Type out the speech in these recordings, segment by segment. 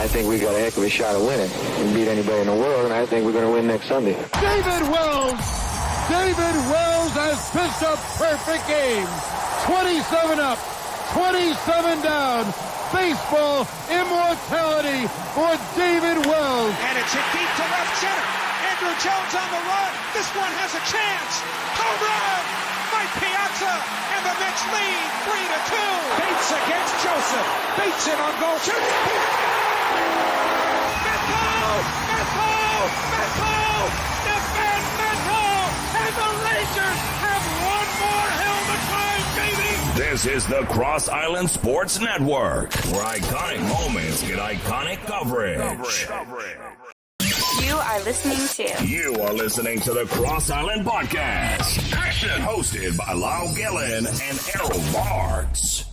I think we got a heck of a shot of winning. We can beat anybody in the world, and I think we're going to win next Sunday. David Wells has pitched a perfect game. 27 up, 27 down. Baseball immortality for David Wells. And it's hit deep to left center. Andrew Jones on the run. This one has a chance. Home run! Mike Piazza, and the Mets lead 3-2. Bates against Joseph. Bates in on goal. Shoots. Metho! Defend Metho! And the Rangers have one more hell of a time, baby! This is the Cross Island Sports Network, where iconic moments get iconic coverage. You are listening to the Cross Island Podcast. Action! Hosted by Lyle Gillen and Errol Marks.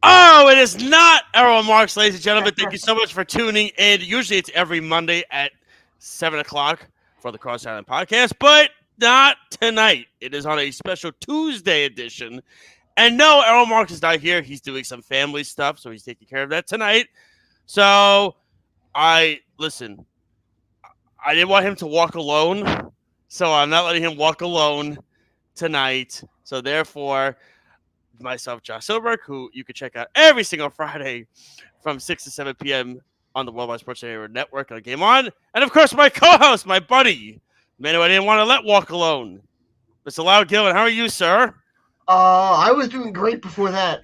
Oh, it is not Errol Marks, ladies and gentlemen. Thank you so much for tuning in. Usually it's every Monday at 7 o'clock for the Cross Island Podcast, but not tonight. It is on a special Tuesday edition. And no, Errol Marks is not here. He's doing some family stuff, so he's taking care of that tonight. So I didn't want him to walk alone, so I'm not letting him walk alone tonight. So therefore, myself, Josh Silberg, who you can check out every single Friday from 6 to 7 p.m. on the Worldwide Sports Radio Network on Game On. And of course, my co-host, my buddy, the man who I didn't want to let walk alone, Mr. Lyle Gillen. How are you, sir? I was doing great before that.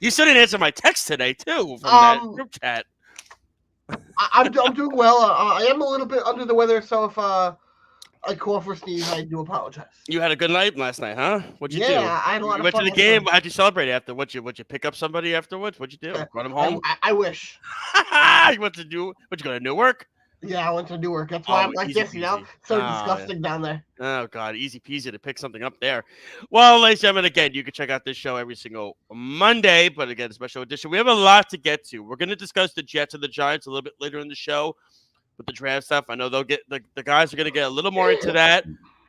You still didn't answer my text today, too, from that group chat. I'm doing well. I am a little bit under the weather, so if I cough or sneeze, I do apologize. You had a good night last night, huh? What'd you do? Yeah, I had a lot of fun. You went to the game. How'd you celebrate after? What'd you pick up somebody afterwards? What'd you do? Run him home? I wish. What'd you go to Newark? Yeah, I went to Newark. That's why I'm like this, peasy. you know? So disgusting down there. Oh, God. Easy peasy to pick something up there. Well, ladies and gentlemen, again, you can check out this show every single Monday, but again, a special edition. We have a lot to get to. We're going to discuss the Jets and the Giants a little bit later in the show with the draft stuff. I know they'll get the guys are going to get a little more into that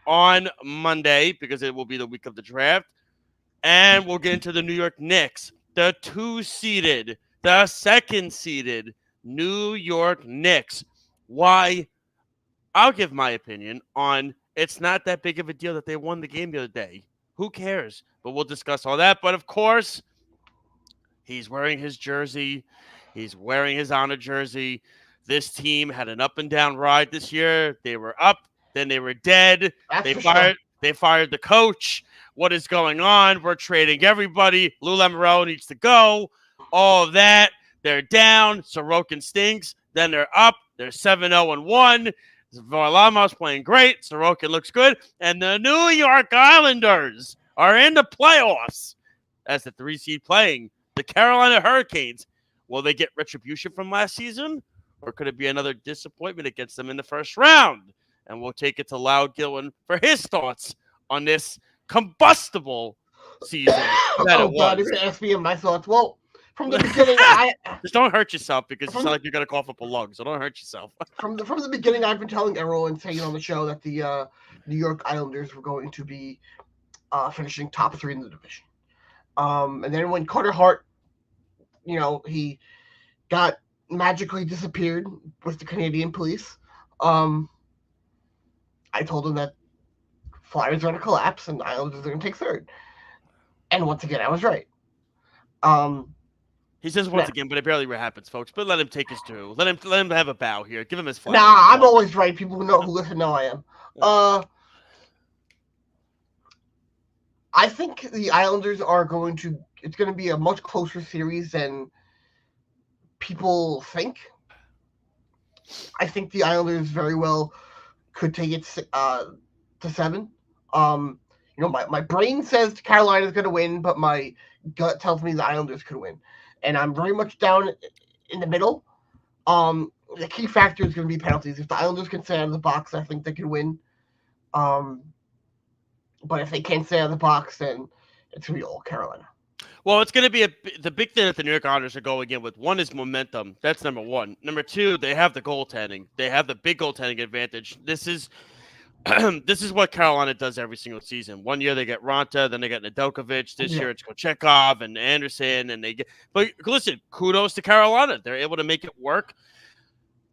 on Monday because it will be the week of the draft. And we'll get into the New York Knicks, the 2-seeded, the 2nd-seeded New York Knicks. Why? I'll give my opinion on it's not that big of a deal that they won the game the other day. Who cares? But we'll discuss all that. But, of course, he's wearing his jersey. He's wearing his honor jersey. This team had an up-and-down ride this year. They were up, then they were dead. They fired the coach. What is going on? We're trading everybody. Lou Lamoriello needs to go. All of that. They're down. Sorokin stinks. Then they're up. They're 7-0-1. Varlamov's playing great. Sorokin looks good. And the New York Islanders are in the playoffs as the 3-seed playing the Carolina Hurricanes. Will they get retribution from last season? Or could it be another disappointment against them in the first round? And we'll take it to Lyle Gillen for his thoughts on this combustible season. God, you're going to ask me my thoughts. Well, from the beginning, just don't hurt yourself because you sound like you're gonna cough up a lung. So don't hurt yourself. From the beginning, I've been telling Errol and saying on the show that the New York Islanders were going to be finishing top 3 in the division. And then when Carter Hart, he got magically disappeared with the Canadian police, I told him that Flyers are going to collapse and Islanders are going to take 3rd. And once again, I was right. He says once again, but it barely happens, folks. But let him take his due. Let him have a bow here. Give him his flag. Nah, I'm always right. People who listen know I am. I think the Islanders are going to. It's going to be a much closer series than people think. I think the Islanders very well could take it to 7. My brain says Carolina is going to win, but my gut tells me the Islanders could win. And I'm very much down in the middle. The key factor is going to be penalties. If the Islanders can stay out of the box, I think they can win. But if they can't stay out of the box, then it's going to be all Carolina. Well, it's going to be the big thing that the New York Islanders are going in with. One is momentum. That's number one. Number two, they have the goaltending. They have the big goaltending advantage. This is this is what Carolina does every single season. One year they get Ronta, then they get Nedeljkovic. This year it's Kochetkov and Anderson, and they get. But listen, kudos to Carolina; they're able to make it work.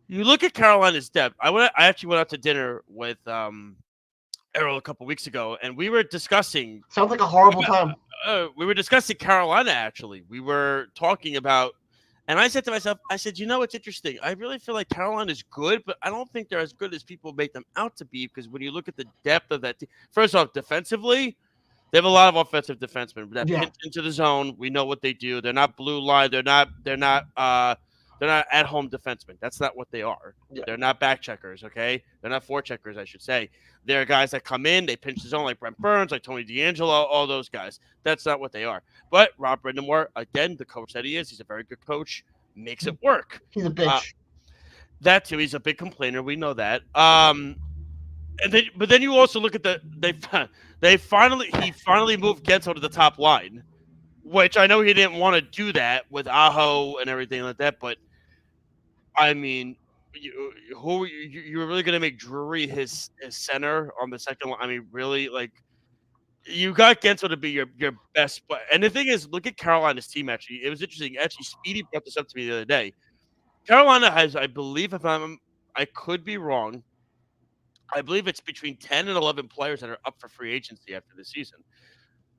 You look at Carolina's depth. I actually went out to dinner with Errol a couple weeks ago, and we were discussing. Sounds like a horrible time. We were discussing Carolina. Actually, we were talking about. And I said to myself, you know, it's interesting. I really feel like Carolina is good, but I don't think they're as good as people make them out to be, because when you look at the depth of that team, first off, defensively, they have a lot of offensive defensemen that pinch into the zone. We know what they do. They're not blue line. They're not at-home defensemen. That's not what they are. Yeah. They're not back checkers, okay? They're not forecheckers, I should say. They're guys that come in, they pinch the zone like Brent Burns, like Tony DeAngelo, all those guys. That's not what they are. But Rob Brindamore, again, the coach that he is, he's a very good coach, makes it work. He's a bitch. That too, he's a big complainer. We know that. But then you also look at he finally moved Gensel to the top line, which I know he didn't want to do that with Aho and everything like that. But I mean, you were really going to make Drury his center on the second line? I mean, really, like, you got Gensel to be your best player. And the thing is, look at Carolina's team. Actually, it was interesting. Actually, Speedy brought this up to me the other day. Carolina has, I believe, I could be wrong, I believe it's between 10 and 11 players that are up for free agency after the season,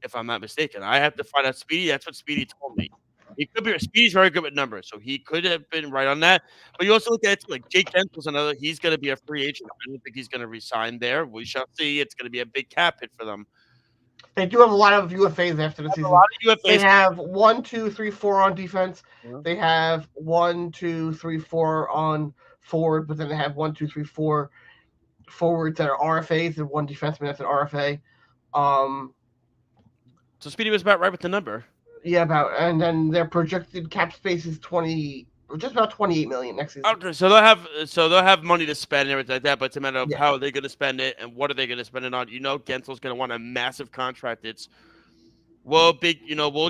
if I'm not mistaken. I have to find out Speedy. That's what Speedy told me. He could be. Speedy's very good with numbers, so he could have been right on that. But you also look at it like Jake Gensel's another. He's going to be a free agent. I don't think he's going to resign there. We shall see. It's going to be a big cap hit for them. They do have a lot of UFAs after the season. A lot of UFAs. They have 1, 2, 3, 4 on defense. Yeah. They have 1, 2, 3, 4 on forward, but then they have 1, 2, 3, 4 forwards that are RFAs and 1 defenseman that's an RFA. So Speedy was about right with the number. Yeah, and then their projected cap space is just about $28 million next season. Okay, so they'll have money to spend and everything like that, but it's a matter of how are they going to spend it and what are they going to spend it on. You know, Gensel's going to want a massive contract. Will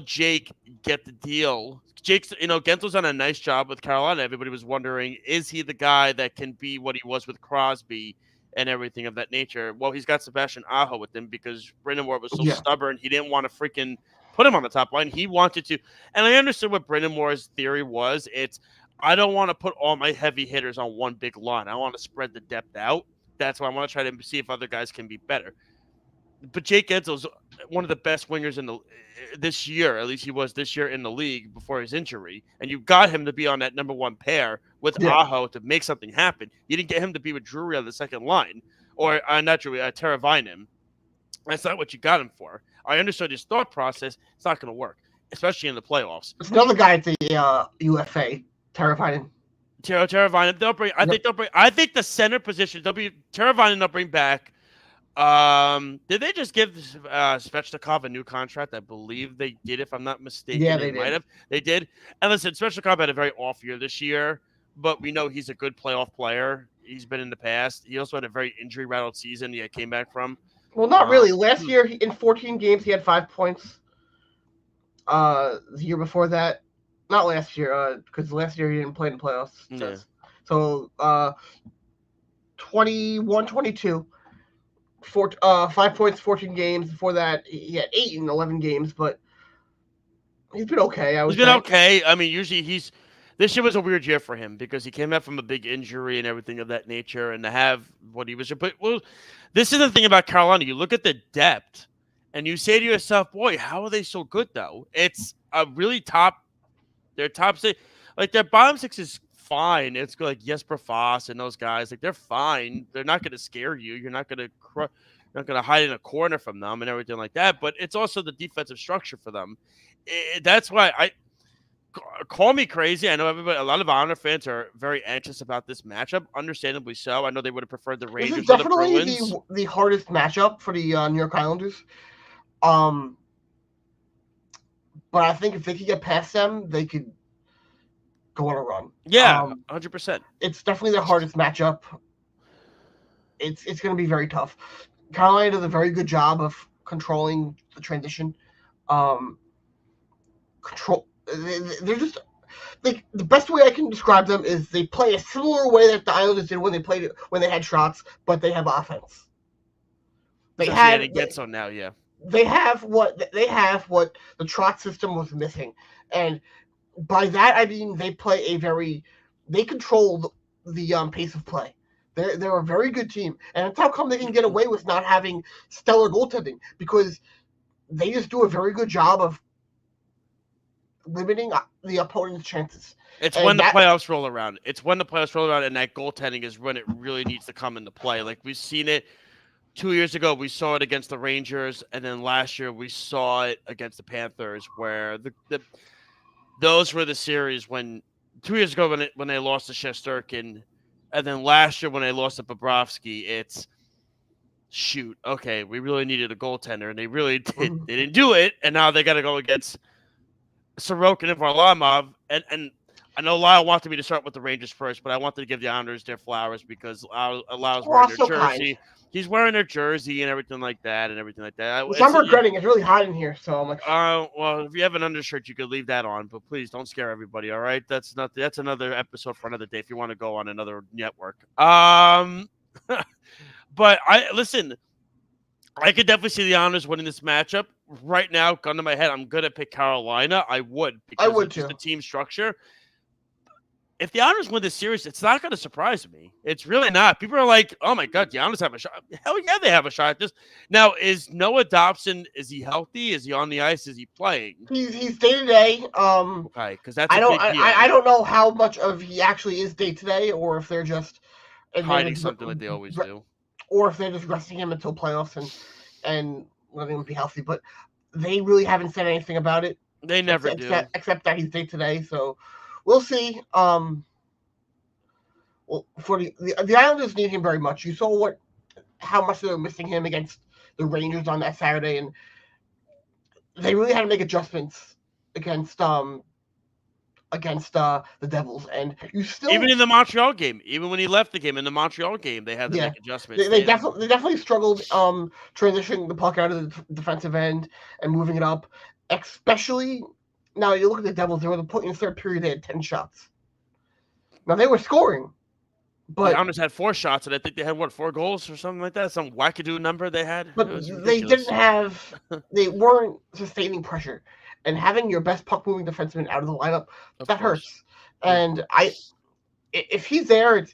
Jake get the deal? Gensel's done a nice job with Carolina. Everybody was wondering, is he the guy that can be what he was with Crosby and everything of that nature? Well, he's got Sebastian Aho with him because Brindamore was so stubborn. He didn't want to freaking put him on the top line. He wanted to. And I understood what Brind'Amore's theory was. I don't want to put all my heavy hitters on one big line. I want to spread the depth out. That's why I want to try to see if other guys can be better. But Jake Gensel's one of the best wingers this year. At least he was this year in the league before his injury. And you got him to be on that number one pair with Aho to make something happen. You didn't get him to be with Drury on the second line. Or not Drury, Teravainen. That's not what you got him for. I understood his thought process. It's not going to work, especially in the playoffs. It's another guy at the UFA, Teravainen. Teravainen. I think the center position. Teravainen. They'll bring back. Did they just give Svechnikov a new contract? I believe they did, if I'm not mistaken. Yeah, they did. They did. And listen, Svechnikov had a very off year this year, but we know he's a good playoff player. He's been in the past. He also had a very injury-rattled season he came back from. Well, not really. Last year, in 14 games, he had 5 points. The year before that, not last year, because last year he didn't play in the playoffs. Yeah. So, 21-22. 5 points, 14 games. Before that, he had 8 in 11 games, but he's been okay. He's been okay. I mean, usually this year was a weird year for him because he came back from a big injury and everything of that nature, and to have what he was. But this is the thing about Carolina. You look at the depth, and you say to yourself, "Boy, how are they so good?" Though it's a really top. Their top 6, like their bottom 6 is fine. It's like Jesper Foss and those guys. Like they're fine. They're not going to scare you. You're not going to hide in a corner from them and everything like that. But it's also the defensive structure for them. That's why call me crazy. I know a lot of Islander fans are very anxious about this matchup. Understandably so. I know they would have preferred the Rangers. This is definitely the hardest matchup for the New York Islanders. But I think if they could get past them, they could go on a run. Yeah, 100%. It's definitely the hardest matchup. It's going to be very tough. Carolina does a very good job of controlling the transition. They're just like the best way I can describe them is they play a similar way that the Islanders did when they had shots, but they have offense. They get so now, yeah. They have what the trot system was missing, and by that I mean they control the pace of play. They're a very good team, and that's how come they can get away with not having stellar goaltending, because they just do a very good job of limiting the opponent's chances. It's when the playoffs roll around. And that goaltending is when it really needs to come into play. Like, we've seen it 2 years ago. We saw it against the Rangers, and then last year we saw it against the Panthers, where those were the series when 2 years ago when they lost to Shesterkin, and then last year when they lost to Bobrovsky, it's shoot. Okay, we really needed a goaltender, and they really did. They didn't do it, and now they got to go against Sorokin and Varlamov, and I know Lyle wanted me to start with the Rangers first, but I wanted to give the Islanders their flowers because Lyle's wearing their jersey. He's wearing their jersey and everything like that. Which I'm regretting. It's really hot in here, so I'm like. Well, if you have an undershirt, you could leave that on, but please don't scare everybody. All right, that's another episode for another day if you want to go on another network. But listen. I could definitely see the Islanders winning this matchup. Right now, gun to my head, I'm going to pick Carolina. I would because of just the team structure. If the Islanders win this series, it's not going to surprise me. It's really not. People are like, oh, my God, the Islanders have a shot. Hell yeah, they have a shot at this. Now, is Noah Dobson, is he healthy? Is he on the ice? Is he playing? He's day-to-day. Okay, because that's I don't know how much of he actually is day-to-day, or if they're just hiding something like they always do. Or if they're just resting him until playoffs and letting him be healthy. But they really haven't said anything about it. They never do. Except that he's day-to-day, so we'll see. Well, for the Islanders need him very much. You saw how much they were missing him against the Rangers on that Saturday, and they really had to make adjustments against the Devils. And you still, even in the Montreal game, even when he left the game in the Montreal game, they had to make adjustments. They definitely struggled transitioning the puck out of the defensive end and moving it up. Especially now, you look at the Devils. There was a point in the third period they had 10 shots. Now they were scoring, but the Islanders had 4 shots, and I think they had 4 goals or something like that. Some wackadoo number they had. But they weren't sustaining pressure. And having your best puck-moving defenseman out of the lineup, that hurts. And if he's there,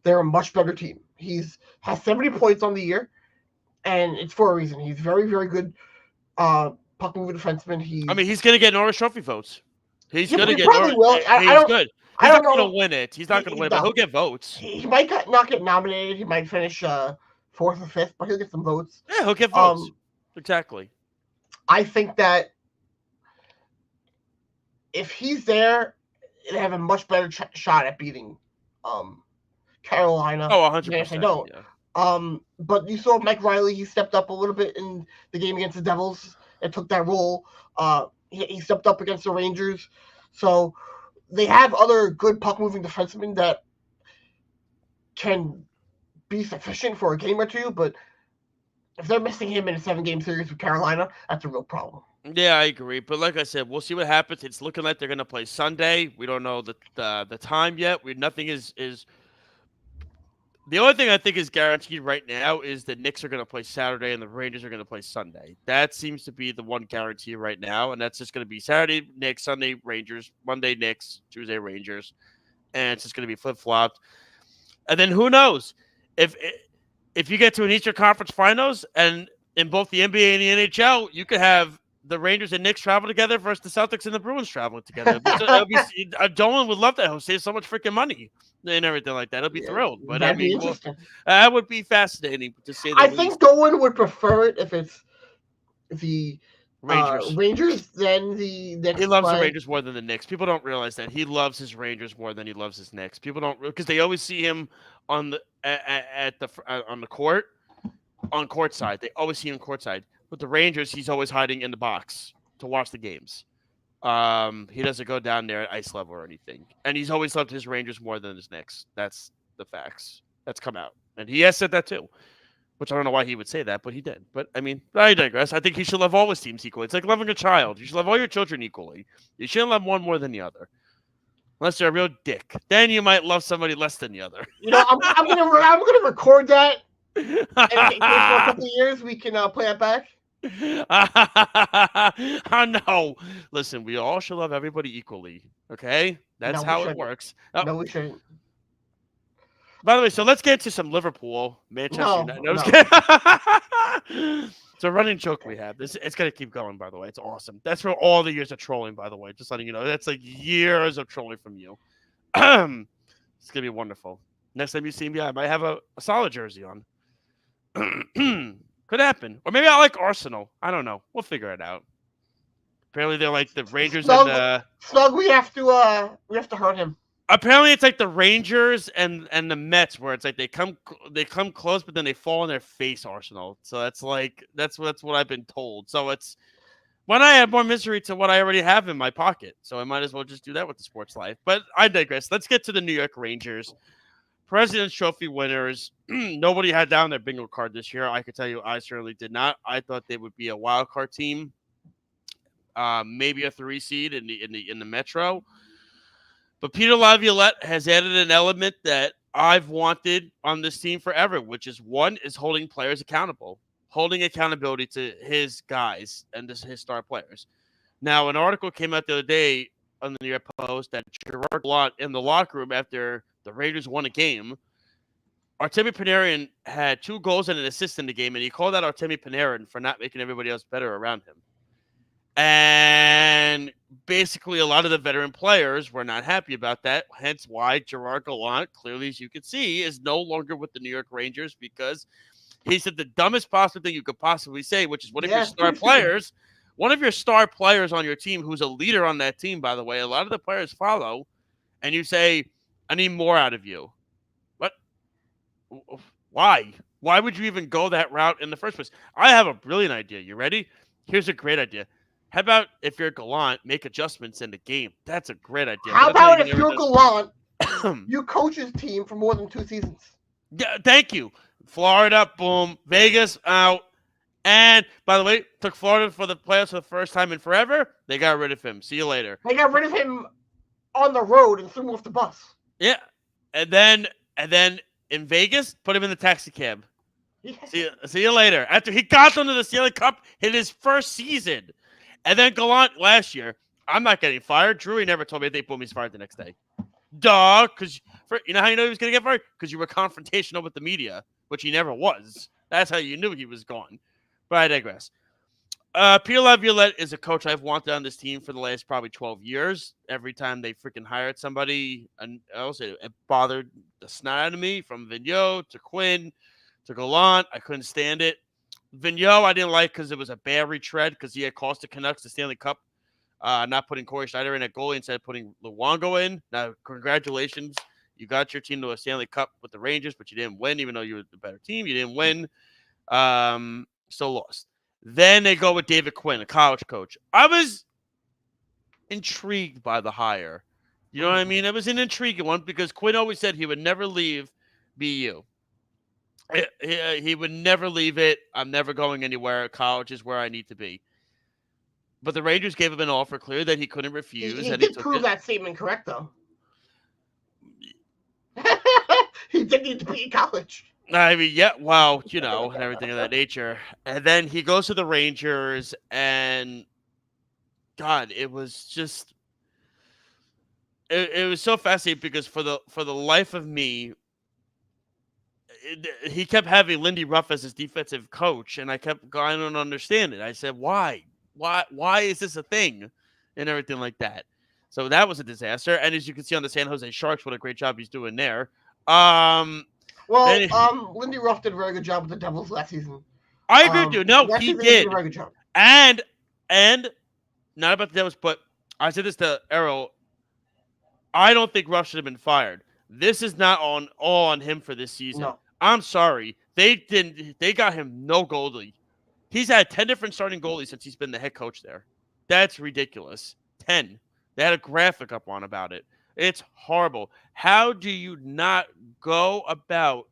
they're a much better team. Has 70 points on the year, and it's for a reason. He's very, very good puck-moving defenseman. He's going to get Norris Trophy votes. He's going to get probably will. He's good. He's not going to win it. He's not going to win it, but he'll get votes. He might not get nominated. He might finish 4th or 5th, but he'll get some votes. Yeah, he'll get votes. Exactly. I think that if he's there, they have a much better shot at beating Carolina. Oh, 100%. If they don't. Yeah. But you saw Mike Riley. He stepped up a little bit in the game against the Devils and took that role. He stepped up against the Rangers. So they have other good puck-moving defensemen that can be sufficient for a game or two. But if they're missing him in a 7-game series with Carolina, that's a real problem. Yeah, I agree. But like I said, we'll see what happens. It's looking like they're going to play Sunday. We don't know the time yet. Nothing is the only thing I think is guaranteed right now is the Knicks are going to play Saturday and the Rangers are going to play Sunday. That seems to be the one guarantee right now, and that's just going to be Saturday Knicks, Sunday Rangers, Monday Knicks, Tuesday Rangers, and it's just going to be flip-flopped. And then who knows if you get to an Eastern Conference Finals and in both the NBA and the NHL, you could have the Rangers and Knicks travel together versus the Celtics and the Bruins traveling together. Dolan would love that. He'll save so much freaking money and everything like that. He'll be thrilled. But that'd be interesting. That would be fascinating to see. I think Dolan would prefer it if it's the Rangers than the Knicks. He loves the Rangers more than the Knicks. People don't realize that he loves his Rangers more than he loves his Knicks. People don't, because they always see him on the court, on court side. They always see him court side. With the Rangers, he's always hiding in the box to watch the games. He doesn't go down there at ice level or anything. And he's always loved his Rangers more than his Knicks. That's the facts. That's come out. And he has said that too, which I don't know why he would say that, but he did. But, I mean, I digress. I think he should love all his teams equally. It's like loving a child. You should love all your children equally. You shouldn't love one more than the other. Unless you're a real dick. Then you might love somebody less than the other. I'm gonna record that And for a couple of years, we can play it back. No. Listen, we all should love everybody equally. Okay? That's how it works. Oh. No, we shouldn't. By the way, so let's get to some Liverpool, Manchester United. No. It's a running joke we have. It's going to keep going, by the way. It's awesome. That's for all the years of trolling, by the way. Just letting you know. That's like years of trolling from you. It's going to be wonderful. Next time you see me, I might have a solid jersey on. Could happen. Or maybe I like Arsenal. I don't know. We'll figure it out. Apparently they're like the Rangers and Snug, we have to hurt him. Apparently it's like the Rangers and the Mets, where it's like they come close, but then they fall on their face. Arsenal. So that's what I've been told. So it's when I add more misery to what I already have in my pocket. So I might as well just do that with the sports life. But I digress. Let's get to the New York Rangers. President's Trophy winners. Nobody had down their bingo card this year. I could tell you, I certainly did not. I thought they would be a wild card team, maybe a 3 seed in the Metro. But Peter Laviolette has added an element that I've wanted on this team forever, which is holding players accountable, holding accountability to his guys and his star players. Now, an article came out the other day on the New York Post that Gerard Gallant in the locker room after the Raiders won a game. Artemi Panarin had 2 goals and an assist in the game, and he called out Artemi Panarin for not making everybody else better around him. And basically, a lot of the veteran players were not happy about that, hence why Gerard Gallant, clearly as you can see, is no longer with the New York Rangers because he said the dumbest possible thing you could possibly say, which is one of your star players on your team who's a leader on that team, by the way, a lot of the players follow, and you say, I need more out of you. What? Why? Why would you even go that route in the first place? I have a brilliant idea. You ready? Here's a great idea. How about if you're Gallant, make adjustments in the game? That's a great idea. How about if you're Gallant, you coach his team for more than 2 seasons? Yeah, thank you. Florida, boom. Vegas, out. And, by the way, took Florida for the playoffs for the first time in forever. They got rid of him. See you later. They got rid of him on the road and threw him off the bus. Yeah. And then in Vegas, put him in the taxi cab. Yeah. See you later. After he got them to the Stanley Cup in his first season. And then Gallant last year, I'm not getting fired. Drury never told me they put me fired the next day. Duh. Because you know how you know he was going to get fired? Because you were confrontational with the media, which he never was. That's how you knew he was gone. But I digress. Peter Laviolette is a coach I've wanted on this team for the last probably 12 years. Every time they freaking hired somebody, and it bothered the snot out of me, from Vigneault to Quinn to Gallant. I couldn't stand it. Vigneault I didn't like because it was a bad retread because he had cost the Canucks the Stanley Cup, not putting Corey Schneider in at goalie instead of putting Luongo in. Now, congratulations. You got your team to a Stanley Cup with the Rangers, but you didn't win, even though you were the better team. You didn't win. Still lost. Then they go with David Quinn, a college coach. I was intrigued by the hire. You know what I mean? It was an intriguing one because Quinn always said he would never leave BU. He would never leave it. I'm never going anywhere. College is where I need to be. But the Rangers gave him an offer clear that he couldn't refuse. He did prove that statement correct, though. He did need to be in college. I mean, yeah, well, you know, and everything of that nature. And then he goes to the Rangers, and God, it was just it was so fascinating because for the life of me, he kept having Lindy Ruff as his defensive coach, and I don't understand it. I said, why is this a thing, and everything like that. So that was a disaster. And as you can see on the San Jose Sharks, what a great job he's doing there. Lindy Ruff did a very good job with the Devils last season. I agree with you. No, he did. Did a very good job. And not about the Devils, but I said this to Errol. I don't think Ruff should have been fired. This is not all on him for this season. No. I'm sorry. They got him no goalie. He's had 10 different starting goalies since he's been the head coach there. That's ridiculous. 10. They had a graphic up on about it. It's horrible. How do you not go about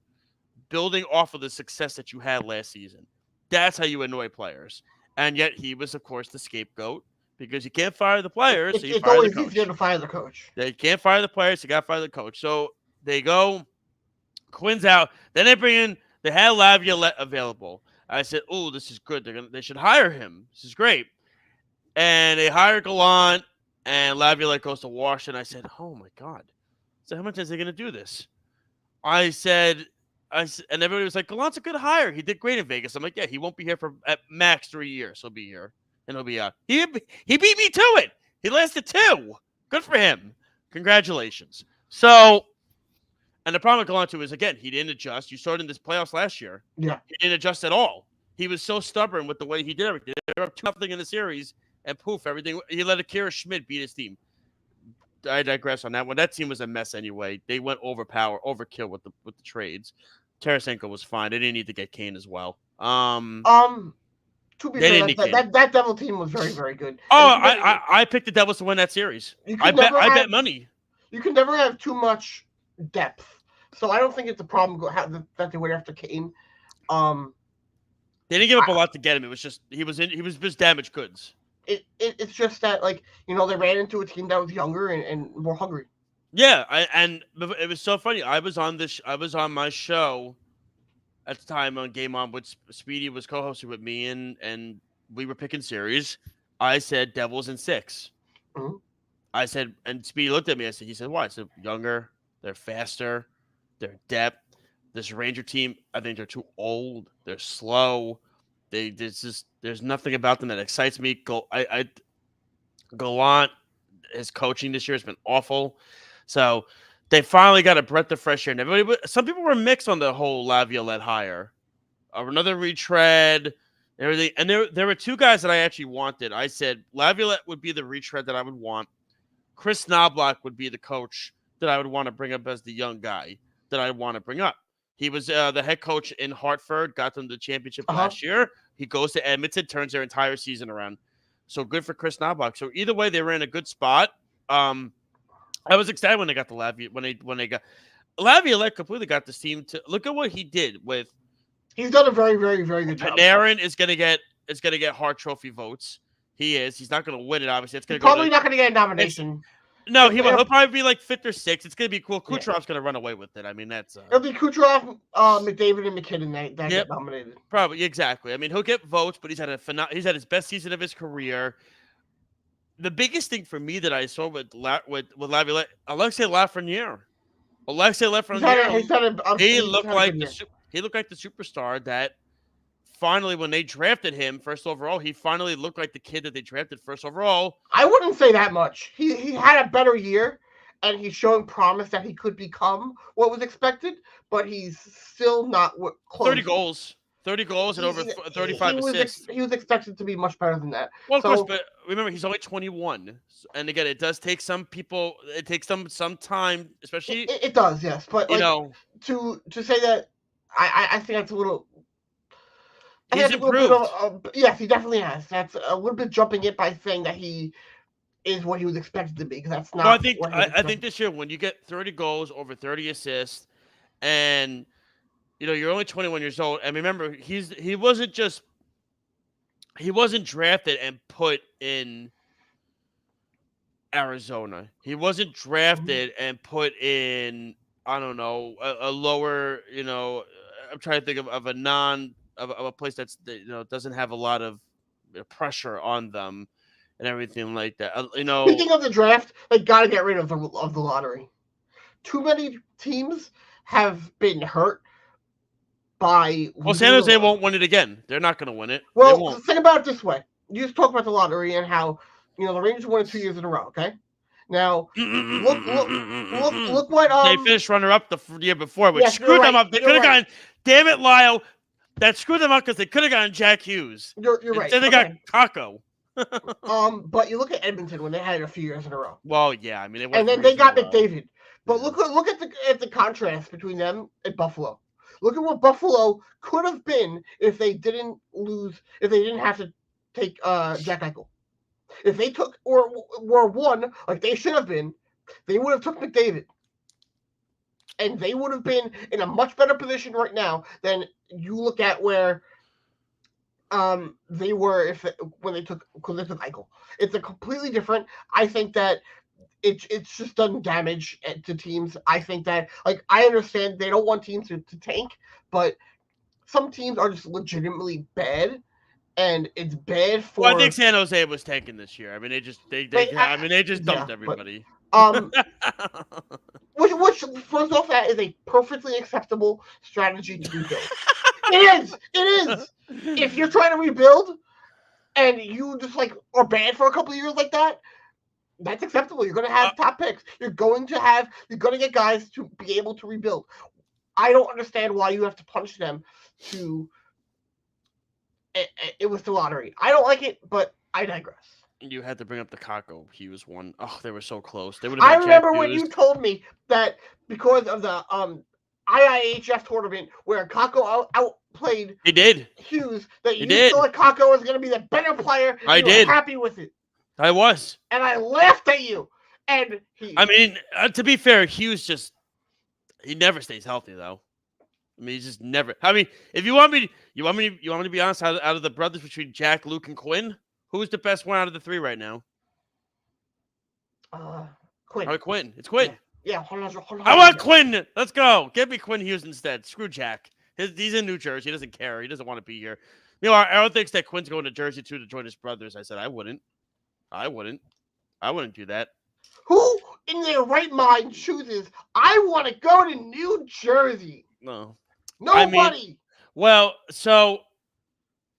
building off of the success that you had last season? That's how you annoy players. And yet he was, of course, the scapegoat because you can't fire the players. So you it's fire always the coach. easier to fire the coach. They can't fire the players. You got to fire the coach. So they go. Quinn's out. Then they bring in They had Laviolette available. I said, "Oh, this is good. They should hire him. This is great." And they hired Gallant, and Laviolette goes to Washington. I said, "Oh my God!" So how much is he going to do this? I said, and everybody was like, "Gallant's a good hire. He did great in Vegas." I'm like, "Yeah, he won't be here for at max 3 years. He'll be here, and he'll be out." He beat me to it. He lasted 2. Good for him. Congratulations. So, and the problem with Gallant too is, again, he didn't adjust. You saw it in this playoffs last year. Yeah. He didn't adjust at all. He was so stubborn with the way he did everything. They were up 2-0 in the series, and poof, everything. He let Akira Schmid beat his team. I digress on that one. That team was a mess anyway. They went overkill with the trades. Tarasenko was fine. They didn't need to get Kane as well. To be fair, that Devil team was very, very good. Oh, I picked the Devils to win that series. I bet money. You can never have too much depth, so I don't think it's a problem that they went after Kane. They didn't give up a lot to get him. It was just he was just damaged goods. It's just that, like, you know, they ran into a team that was younger and more hungry. Yeah, and it was so funny. I was on my show at the time on Game On, which Speedy was co-hosting with me, and we were picking series. I said Devils in 6. Mm-hmm. I said, and Speedy looked at me. He said, why? I said, younger, they're faster, they're depth. This Ranger team, I think they're too old. They're slow. There's nothing about them that excites me. Gallant, his coaching this year has been awful. So they finally got a breath of fresh air. And some people were mixed on the whole Laviolette hire. Another retread and everything. And there were 2 guys that I actually wanted. I said Laviolette would be the retread that I would want. Chris Knobloch would be the coach that I would want to bring up as the young guy that I want to bring up. He was the head coach in Hartford, got them the championship last year. He goes to Edmonton, turns their entire season around. So good for Chris Knobloch. So either way, they were in a good spot. I was excited when they got the Laviolette completely got this team to look at what he did with. He's done a very, very, very good job. Panarin is gonna get Hart Trophy votes. He is. He's not gonna win it. Obviously, it's probably not gonna get a nomination. No, he'll probably be like 5th or 6th. It's gonna be cool. Kucherov's gonna run away with it. I mean, that's it'll be Kucherov, McDavid, and McKinnon that get nominated. Probably, exactly. I mean, he'll get votes, but he's had his best season of his career. The biggest thing for me that I saw with Laviolette, Alexei Lafreniere. He looked like the superstar that finally, when they drafted him first overall, he finally looked like the kid that they drafted first overall. I wouldn't say that much. He had a better year, and he's showing promise that he could become what was expected, but he's still not close. 30 goals and over 35 assists. He was expected to be much better than that. Well, of course, but remember, he's only 21. And again, it does take some people, it takes some time, especially. It does, yes. But, to say that, I think that's a little. He's improved. Yes, he definitely has. That's a little bit jumping it by saying that he is what he was expected to be, because that's not. Well, I think this year, when you get 30 goals, over 30 assists, and you're only 21 years old, and remember, he wasn't drafted and put in Arizona. He wasn't drafted and put in, I don't know, a lower. I'm trying to think of a place that's doesn't have a lot of pressure on them and everything like that. Speaking of the draft, they got to get rid of the lottery. Too many teams have been hurt by. Well, San Jose won't win it again. They're not going to win it. Well, think about it this way: you just talk about the lottery and how the Rangers won it 2 years in a row. Okay, now look what they finished runner-up the year before, which screwed them up. They could have gotten. Damn it, Lyle. That screwed them up because they could have gotten Jack Hughes. You're right. Then they got Kakko. But you look at Edmonton when they had it a few years in a row. Well, yeah, I mean, and then they got McDavid. But look at the contrast between them and Buffalo. Look at what Buffalo could have been if they didn't have to take Jack Eichel. If they took or were one like they should have been, they would have took McDavid. And they would have been in a much better position right now than you look at where they were when they took Eichel. It's a completely different. I think that it's just done damage to teams. I think that I understand they don't want teams to tank, but some teams are just legitimately bad, and it's bad for. Well, I think San Jose was tanking this year. I mean, they just dumped everybody. Which first off, that is a perfectly acceptable strategy to rebuild. It is. If you're trying to rebuild, and you just like are bad for a couple of years like that, that's acceptable. You're going to have top picks. You're going to get guys to be able to rebuild. I don't understand why you have to punch them to. It was the lottery. I don't like it, but I digress. You had to bring up the Kako Hughes one. Oh, they were so close. They would. I remember when you told me that because of the IIHF tournament where Kako outplayed. He did. Hughes, that you thought Kako was going to be the better player. I did. Were happy with it. I was. And I laughed at you. And I mean, to be fair, Hughes he never stays healthy though. I mean, he just never. I mean, if you want me to be honest, out of the brothers between Jack, Luke, and Quinn, who's the best one out of the three right now? Quinn. Oh, Quinn. It's Quinn. Yeah. Hold on. I want Quinn. Let's go. Give me Quinn Hughes instead. Screw Jack. He's in New Jersey. He doesn't care. He doesn't want to be here. You know, Aaron thinks that Quinn's going to Jersey too to join his brothers. I said I wouldn't do that. Who in their right mind chooses, I want to go to New Jersey? No. Nobody. I mean, well, so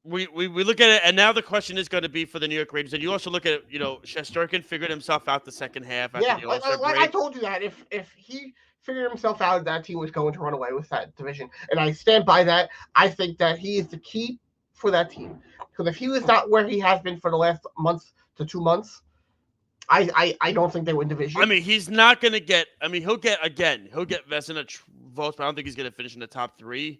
we look at it, and now the question is going to be for the New York Rangers. And you also look at it, Shesterkin figured himself out the second half. After the All-Star break. I told you that if he figured himself out, that team was going to run away with that division. And I stand by that. I think that he is the key for that team. Because if he was not where he has been for the last month to 2 months, I don't think they win division. I mean, he's not going to get – I mean, he'll get Vezina votes, but I don't think he's going to finish in the top 3.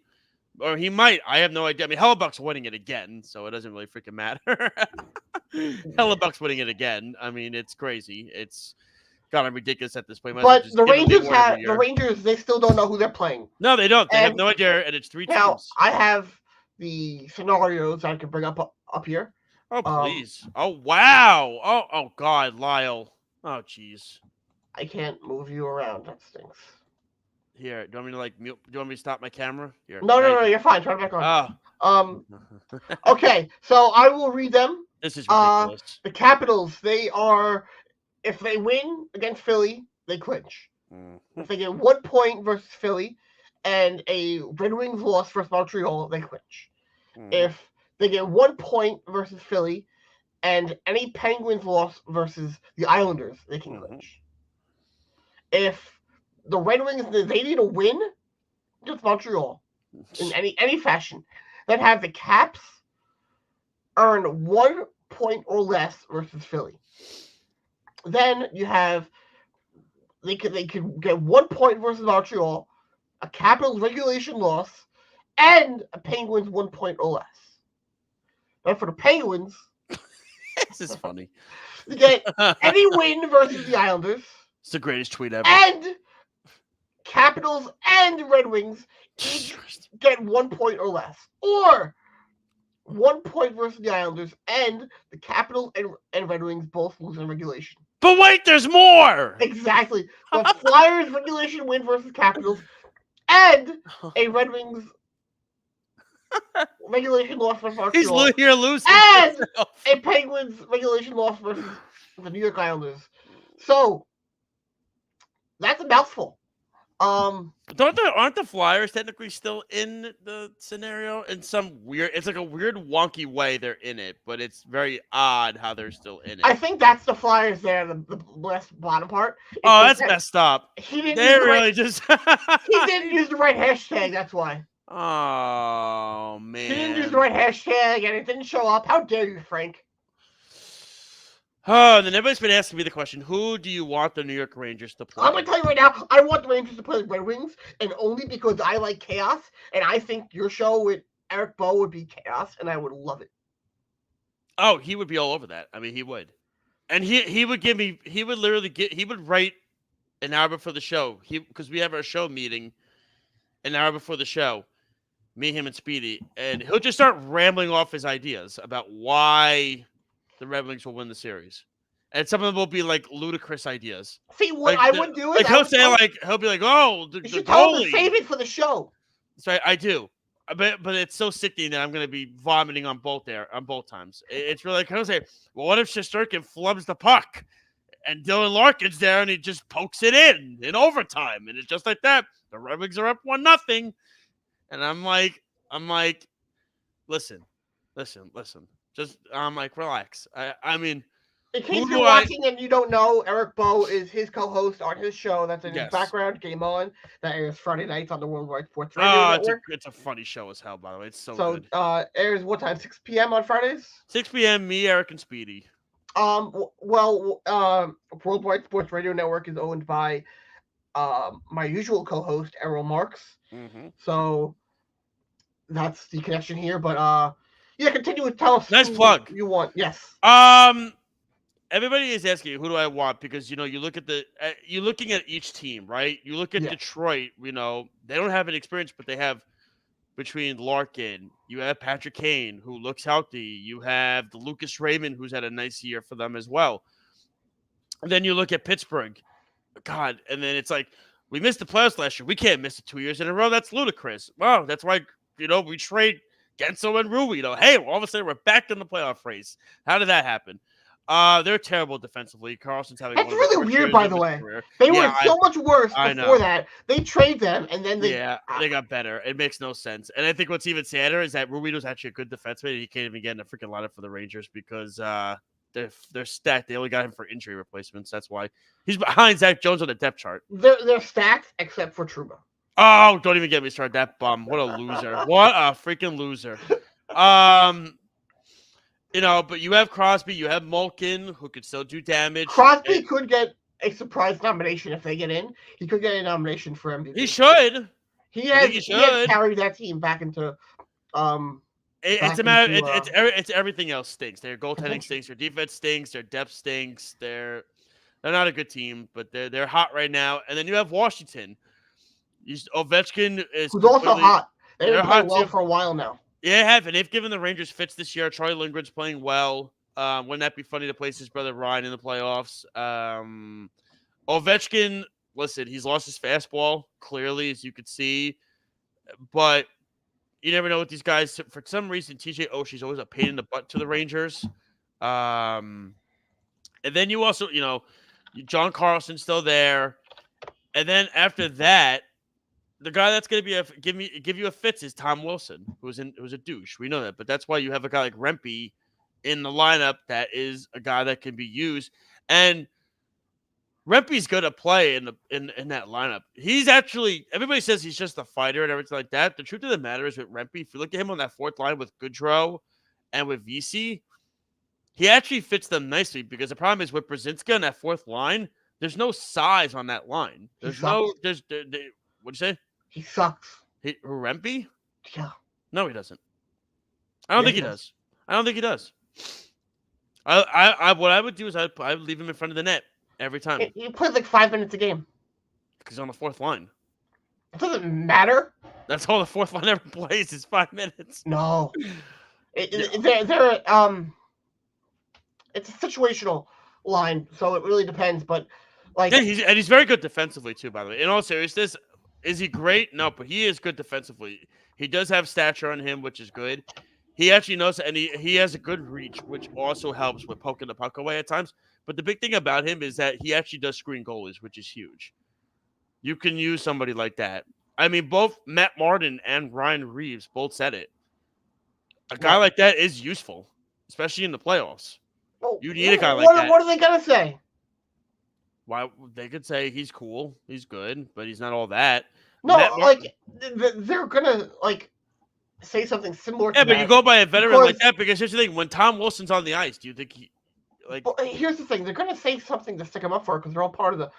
Or he might. I have no idea. I mean, Hellebuck's winning it again, so it doesn't really freaking matter. Hellebuck's winning it again. I mean, it's crazy. It's gotten ridiculous at this point. But the Rangers, they still don't know who they're playing. No, they don't. They have no idea, and it's 3 teams. Now, I have the scenarios I can bring up here. Oh, please. Oh, wow. Oh, God, Lyle. Oh, jeez. I can't move you around. That stinks. Here, do you want me to mute? Do you want me to stop my camera? Here. No, you're fine. Turn it back on. Oh. Okay, so I will read them. This is ridiculous. The Capitals, if they win against Philly, they clinch. If they get 1 point versus Philly and a Red Wings loss versus Montreal, they clinch. If they get 1 point versus Philly and any Penguins loss versus the Islanders, they can clinch. If the Red Wings, they need a win against Montreal in any fashion, then have the Caps earn 1 point or less versus Philly. Then you have they could get 1 point versus Montreal, a Capitals regulation loss, and a Penguins 1 point or less. Now for the Penguins, this is funny. You get any win versus the Islanders. It's the greatest tweet ever. And Capitals and Red Wings each get 1 point or less. Or 1 point versus the Islanders and the Capitals and Red Wings both lose in regulation. But wait, there's more! Exactly. The Flyers regulation win versus Capitals and a Red Wings regulation loss versus Montreal. He's here losing. And a Penguins regulation loss versus the New York Islanders. So, that's a mouthful. Aren't the Flyers technically still in the scenario in some weird? It's like a weird wonky way they're in it, but it's very odd how they're still in it. I think that's the Flyers there, the last bottom part. That's messed up. He didn't use the right hashtag. That's why. Oh man, he didn't use the right hashtag, and it didn't show up. How dare you, Frank? Oh, and then everybody's been asking me the question, who do you want the New York Rangers to play? I'm going to tell you right now, I want the Rangers to play the Red Wings, and only because I like chaos, and I think your show with Eric Bowe would be chaos, and I would love it. Oh, he would be all over that. I mean, he would. And he would write an hour before the show, because we have our show meeting an hour before the show, me, him, and Speedy, and he'll just start rambling off his ideas about why the Red Wings will win the series. And some of them will be like ludicrous ideas. See, what I would do is he'll be like, oh, the you should goalie. tell him to save it for the show. So I do. but it's so sickening that I'm going to be vomiting on both times. It's really kind of say, well, what if Shesterkin flubs the puck and Dylan Larkin's there and he just pokes it in overtime, and it's just like that. The Red Wings are up 1-0, and I'm like, listen. Just I'm like, relax. I mean. In case you're watching and you don't know, Eric Bowe is his co-host on his show that's in his background, Game On, that airs Friday nights on the Worldwide Sports Radio Network. It's a funny show as hell, by the way. It's so good. Airs what time? 6 p.m. on Fridays? 6 p.m., me, Eric, and Speedy. Worldwide Sports Radio Network is owned by my usual co-host, Errol Marks. Mm-hmm. So that's the connection here. But continue with tell us. Nice plug. You want, yes. Everybody is asking, who do I want? Because, you look at you're looking at each team, right? You look at Detroit, they don't have an experience, but they have between Larkin, you have Patrick Kane, who looks healthy. You have the Lucas Raymond, who's had a nice year for them as well. And then you look at Pittsburgh. God, and then it's like, we missed the playoffs last year. We can't miss it 2 years in a row. That's ludicrous. Wow, that's why, we trade Genso and Rui. Hey, all of a sudden we're back in the playoff race. How did that happen? They're terrible defensively. Carlson's having That's really weird, by the way. They were so much worse before that. They trade them, and then they got better. It makes no sense. And I think what's even sadder is that Ruido's actually a good defenseman, and he can't even get in a freaking lineup for the Rangers because they're stacked. They only got him for injury replacements. That's why he's behind Zach Jones on the depth chart. They're stacked except for Trouba. Oh, don't even get me started. That bum. What a loser. What a freaking loser. But you have Crosby, you have Malkin, who could still do damage. Crosby could get a surprise nomination if they get in. He could get a nomination for MVP. He should. He has carried that team back into. It's everything else stinks. Their goaltending stinks. Their defense stinks. Their depth stinks. They're not a good team, but they're hot right now. And then you have Washington. Ovechkin is who's also hot. They've been playing well for a while now. Yeah, they have, and they've given the Rangers fits this year. Troy Lindgren's playing well. Wouldn't that be funny to place his brother Ryan in the playoffs? Ovechkin, listen, he's lost his fastball, clearly, as you could see. But you never know with these guys. For some reason, TJ Oshie's always a pain in the butt to the Rangers. And then you also, John Carlson's still there. And then after that, the guy that's going to be give you a fits is Tom Wilson, who's a douche. We know that, but that's why you have a guy like Rempe in the lineup that is a guy that can be used. And Rempe's going to play in that lineup. He's actually, everybody says he's just a fighter and everything like that. The truth of the matter is with Rempe, if you look at him on that fourth line with Goodrow and with VC, he actually fits them nicely because the problem is with Brzezinski on that fourth line, there's no size on that line. What'd you say? He sucks. Rempe? Yeah. No, he doesn't. I don't think he does. I don't think he does. What I would do is I would leave him in front of the net every time. He plays like 5 minutes a game. Because he's on the fourth line. It doesn't matter. That's all the fourth line ever plays is 5 minutes. No. It's a situational line, so it really depends. But he's very good defensively too. By the way, in all seriousness, is he great? No, but he is good defensively. He does have stature on him, which is good. He actually knows, and he has a good reach, which also helps with poking the puck away at times. But the big thing about him is that he actually does screen goalies, which is huge. You can use somebody like that. I mean, both Matt Martin and Ryan Reeves both said it. A guy like that is useful, especially in the playoffs. You need a guy like that. What are they going to say? Why they could say he's cool, he's good, but he's not all that. No, they're gonna say something similar. Yeah, but you go by a veteran like that because here's the thing: when Tom Wilson's on the ice, do you think he Well, here's the thing: they're gonna say something to stick him up for because they're all part of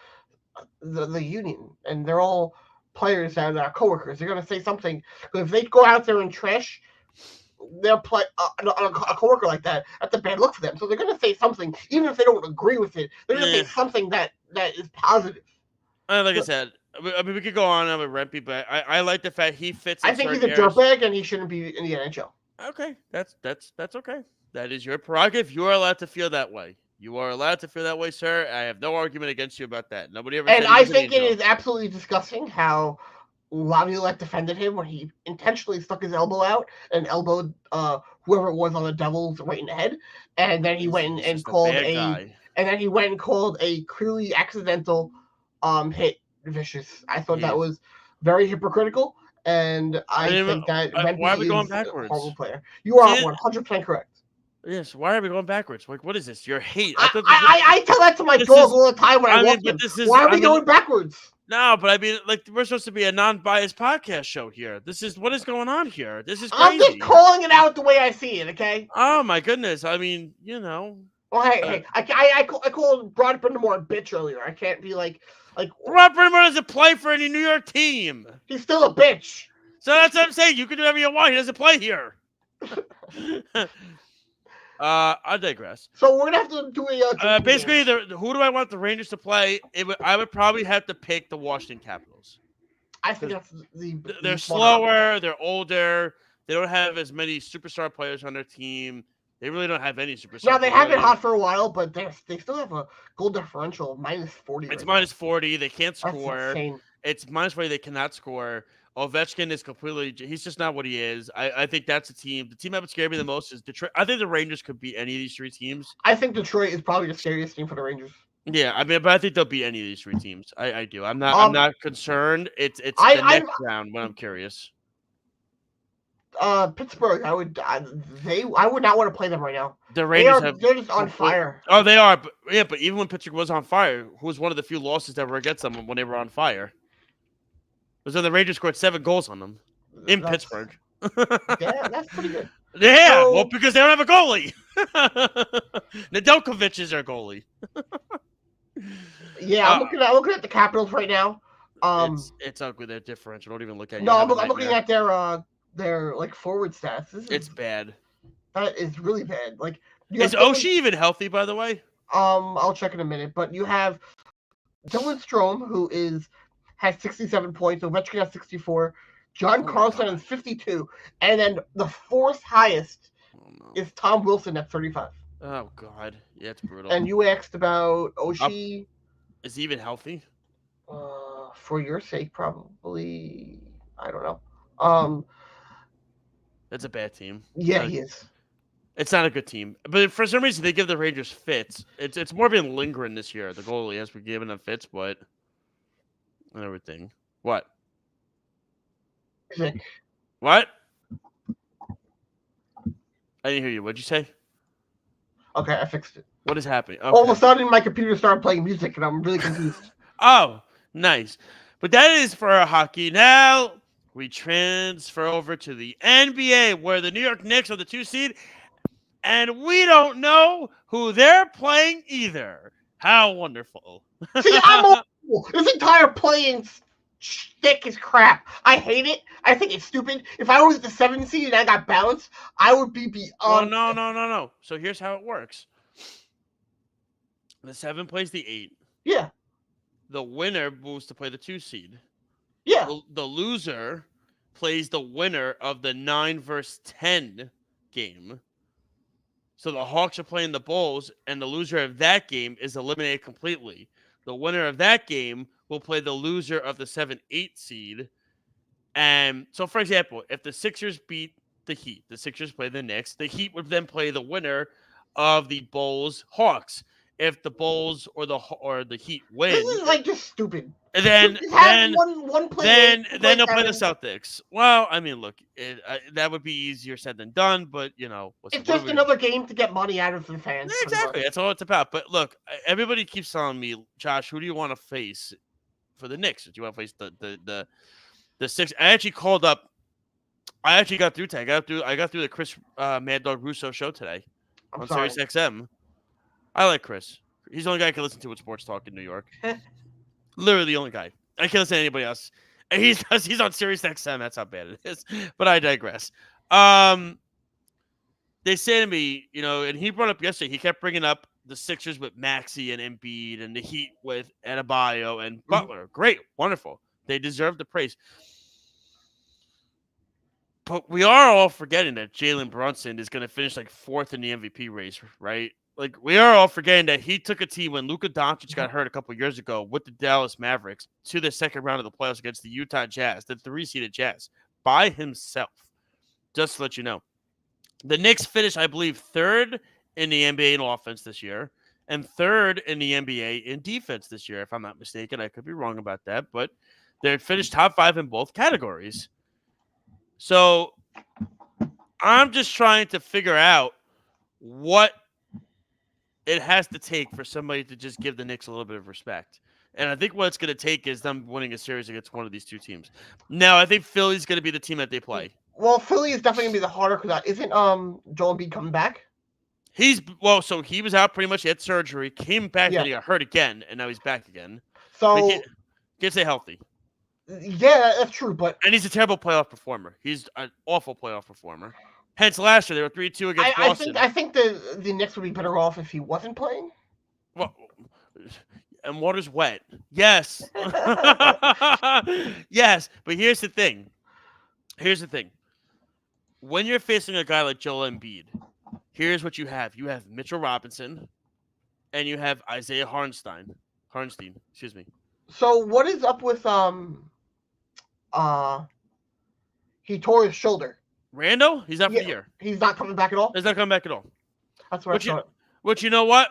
the union and they're all players and coworkers. They're gonna say something because if they go out there and trash their play a coworker like that, that's a bad look for them. So they're gonna say something, even if they don't agree with it. They're gonna say something that is positive. Like I said, I mean, we could go on with Rempe, but I like the fact he fits. I think he's a dirtbag and he shouldn't be in the NHL. Okay, that's okay. That is your prerogative. You are allowed to feel that way. You are allowed to feel that way, sir. I have no argument against you about that. Nobody ever. And I think it is absolutely disgusting how Laviolette defended him when he intentionally stuck his elbow out and elbowed whoever it was on the Devils right in the head, and then he went and called a clearly accidental hit vicious. I thought that was very hypocritical, and I think that why are we going is backwards? a horrible player. You are 100% correct. Yes, why are we going backwards? Like, what is this? Your hate? I tell that to my dog all the time when I walk in. Why are we going backwards? No, but I mean, like, we're supposed to be a non-biased podcast show here. What is going on here? This is crazy. I'm just calling it out the way I see it, okay? Oh, my goodness. I mean, you know. Well, hey, I called Rod Brindamore a bitch earlier. I can't be like Rod Brindamore doesn't play for any New York team. He's still a bitch. So that's what I'm saying. You can do whatever you want. He doesn't play here. I digress. So we're gonna have to do a basically. Who do I want the Rangers to play? I would probably have to pick the Washington Capitals. I think that's they're slower. They're older. They don't have as many superstar players on their team. They really don't have any superstars. Now they have been hot for a while, but they still have a goal differential of -40. It's -40. They can't score. That's insane. It's -40. They cannot score. Ovechkin is completely. He's just not what he is. I think that's a team. The team that would scare me the most is Detroit. I think the Rangers could beat any of these three teams. I think Detroit is probably the scariest team for the Rangers. Yeah, I mean, but I think they'll beat any of these three teams. I do. I'm not concerned. It's the next round when I'm curious. Pittsburgh. I would not want to play them right now. The Rangers they're just on fire. Oh, they are. But even when Pittsburgh was on fire, who was one of the few losses that were against them when they were on fire? It was when the Rangers scored 7 goals on them in Pittsburgh. Yeah, that's pretty good. Yeah, well, because they don't have a goalie. Nedeljkovic is their goalie. Yeah, I'm looking at the Capitals right now. It's ugly. Their differential. Don't even look at it. No, I'm looking at their like forward stats. It's bad. That is really bad. Like, is Oshie even healthy, by the way? I'll check in a minute. But you have Dylan Strome, who has 67 points. Ovechkin has 64. John Carlson has 52. And then the fourth highest is Tom Wilson at 35. Oh, God. Yeah, it's brutal. And you asked about Oshie. Is he even healthy? For your sake, probably. I don't know. That's a bad team. Yeah, he is. It's not a good team. But for some reason, they give the Rangers fits. It's more been Lindgren this year. The goalie has been giving them fits, but... and everything. What? Music. What? I didn't hear you. What'd you say? Okay, I fixed it. What is happening? Okay. All of a sudden, my computer started playing music, and I'm really confused. Oh, nice. But that is for our hockey. Now we transfer over to the NBA, where the New York Knicks are the 2 seed, and we don't know who they're playing either. How wonderful. See, I'm this entire playing shtick is crap. I hate it. I think it's stupid. If I was the 7th seed and I got bounced, I would be beyond. No. So here's how it works. The 7 plays the 8. Yeah. The winner moves to play the 2 seed. Yeah. The loser plays the winner of the 9 versus 10 game. So the Hawks are playing the Bulls, and the loser of that game is eliminated completely. The winner of that game will play the loser of the 7-8 seed. And so, for example, if the Sixers beat the Heat, the Sixers play the Knicks, the Heat would then play the winner of the Bulls Hawks. If the Bulls or the Heat win, this is like just stupid. And then one play then they'll play the Celtics. Well, I mean, look, that would be easier said than done, but you know, it's just another game to get money out of the fans. Exactly, that's all it's about. But look, everybody keeps telling me, Josh, who do you want to face for the Knicks? Do you want to face the Six? I actually called up. I actually got through today. I got through the Chris Mad Dog Russo show today on Sirius XM. I like Chris. He's the only guy I can listen to with sports talk in New York. Literally the only guy. I can't listen to anybody else. And he's on Sirius XM. That's how bad it is. But I digress. They say to me, you know, and he brought up yesterday, he kept bringing up the Sixers with Maxey and Embiid and the Heat with Adebayo and Butler. Great. Wonderful. They deserve the praise. But we are all forgetting that Jalen Brunson is going to finish like 4th in the MVP race, right? like we are all forgetting that he took a team when Luka Doncic got hurt a couple years ago with the Dallas Mavericks to the second round of the playoffs against the Utah Jazz, the 3-seeded Jazz, by himself. Just to let you know. The Knicks finished, I believe, third in the NBA in offense this year and third in the NBA in defense this year, if I'm not mistaken. I could be wrong about that, but they finished top 5 in both categories. So I'm just trying to figure out what it has to take for somebody to just give the Knicks a little bit of respect. And I think what it's going to take is them winning a series against one of these two teams. Now, I think Philly's going to be the team that they play. Well, Philly is definitely going to be the harder because isn't Joel Embiid coming back? So he was out pretty much. He had surgery, came back, then he got hurt again, and now he's back again. So he can't stay healthy. Yeah, that's true, and he's a terrible playoff performer. He's an awful playoff performer. Hence, last year they were 3-2 against Boston. I think the Knicks would be better off if he wasn't playing. Well, and water's wet. Yes. Yes, but here's the thing. When you're facing a guy like Joel Embiid, here's what you have. You have Mitchell Robinson, and you have Isaiah Hartenstein. Excuse me. So what is up with he tore his shoulder. Randall? He's out for the year. He's not coming back at all? He's not coming back at all. That's what I thought. Which, you know what?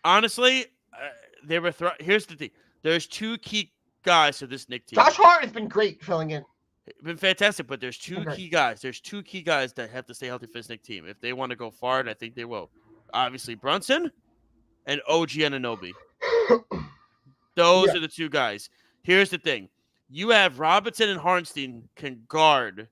Honestly, here's the thing. There's two key guys to this Knicks team. Josh Hart has been great filling in. Been fantastic, but there's two key guys. There's two key guys that have to stay healthy for this Knicks team. If they want to go far, and I think they will. Obviously, Brunson and OG Anunoby. Those are the two guys. Here's the thing. You have Robinson and Hartenstein can guard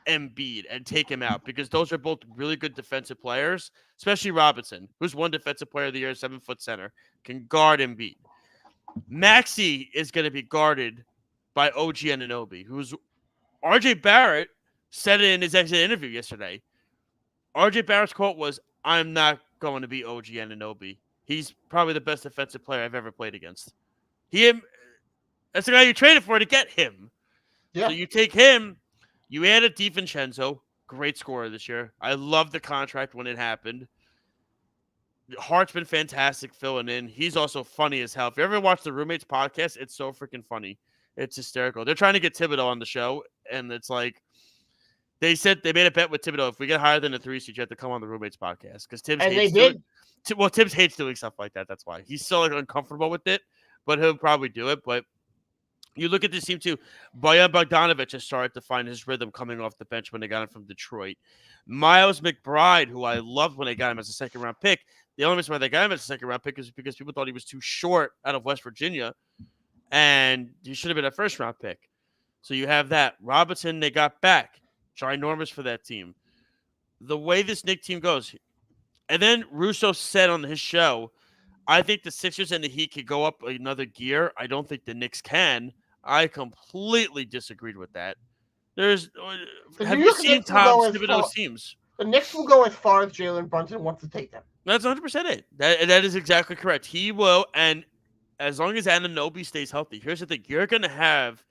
Embiid and take him out because those are both really good defensive players, especially Robinson, who's one defensive player of the year, 7-foot center, can guard Embiid. Maxey is going to be guarded by OG Anunoby, who's RJ Barrett said it in his exit interview yesterday. RJ Barrett's quote was, "I'm not going to be OG Anunoby. He's probably the best defensive player I've ever played against." That's the guy you traded for to get him. Yeah. So you take him, you added DiVincenzo, great scorer this year. I love the contract when it happened. Hart's been fantastic filling in. He's also funny as hell. If you ever watch the Roommates podcast, it's so freaking funny. It's hysterical. They're trying to get Thibodeau on the show, and it's like they said they made a bet with Thibodeau. If we get higher than the 3 seed, you have to come on the Roommates podcast because Tibbs hates doing stuff like that. That's why he's so uncomfortable with it, but he'll probably do it. But you look at this team too. Bojan Bogdanovic has started to find his rhythm coming off the bench when they got him from Detroit. Miles McBride, who I loved when they got him as a second-round pick. The only reason why they got him as a second-round pick is because people thought he was too short out of West Virginia, and he should have been a first-round pick. So you have that. Robinson, they got back. Ginormous for that team. The way this Knicks team goes, and then Russo said on his show, I think the Sixers and the Heat could go up another gear. I don't think the Knicks can. I completely disagreed with that. Have you seen Tom Thibodeau's teams? The Knicks will go as far as Jalen Brunson wants to take them. That's 100% it. That is exactly correct. He will, and as long as Anunoby stays healthy, here's the thing. You're going to have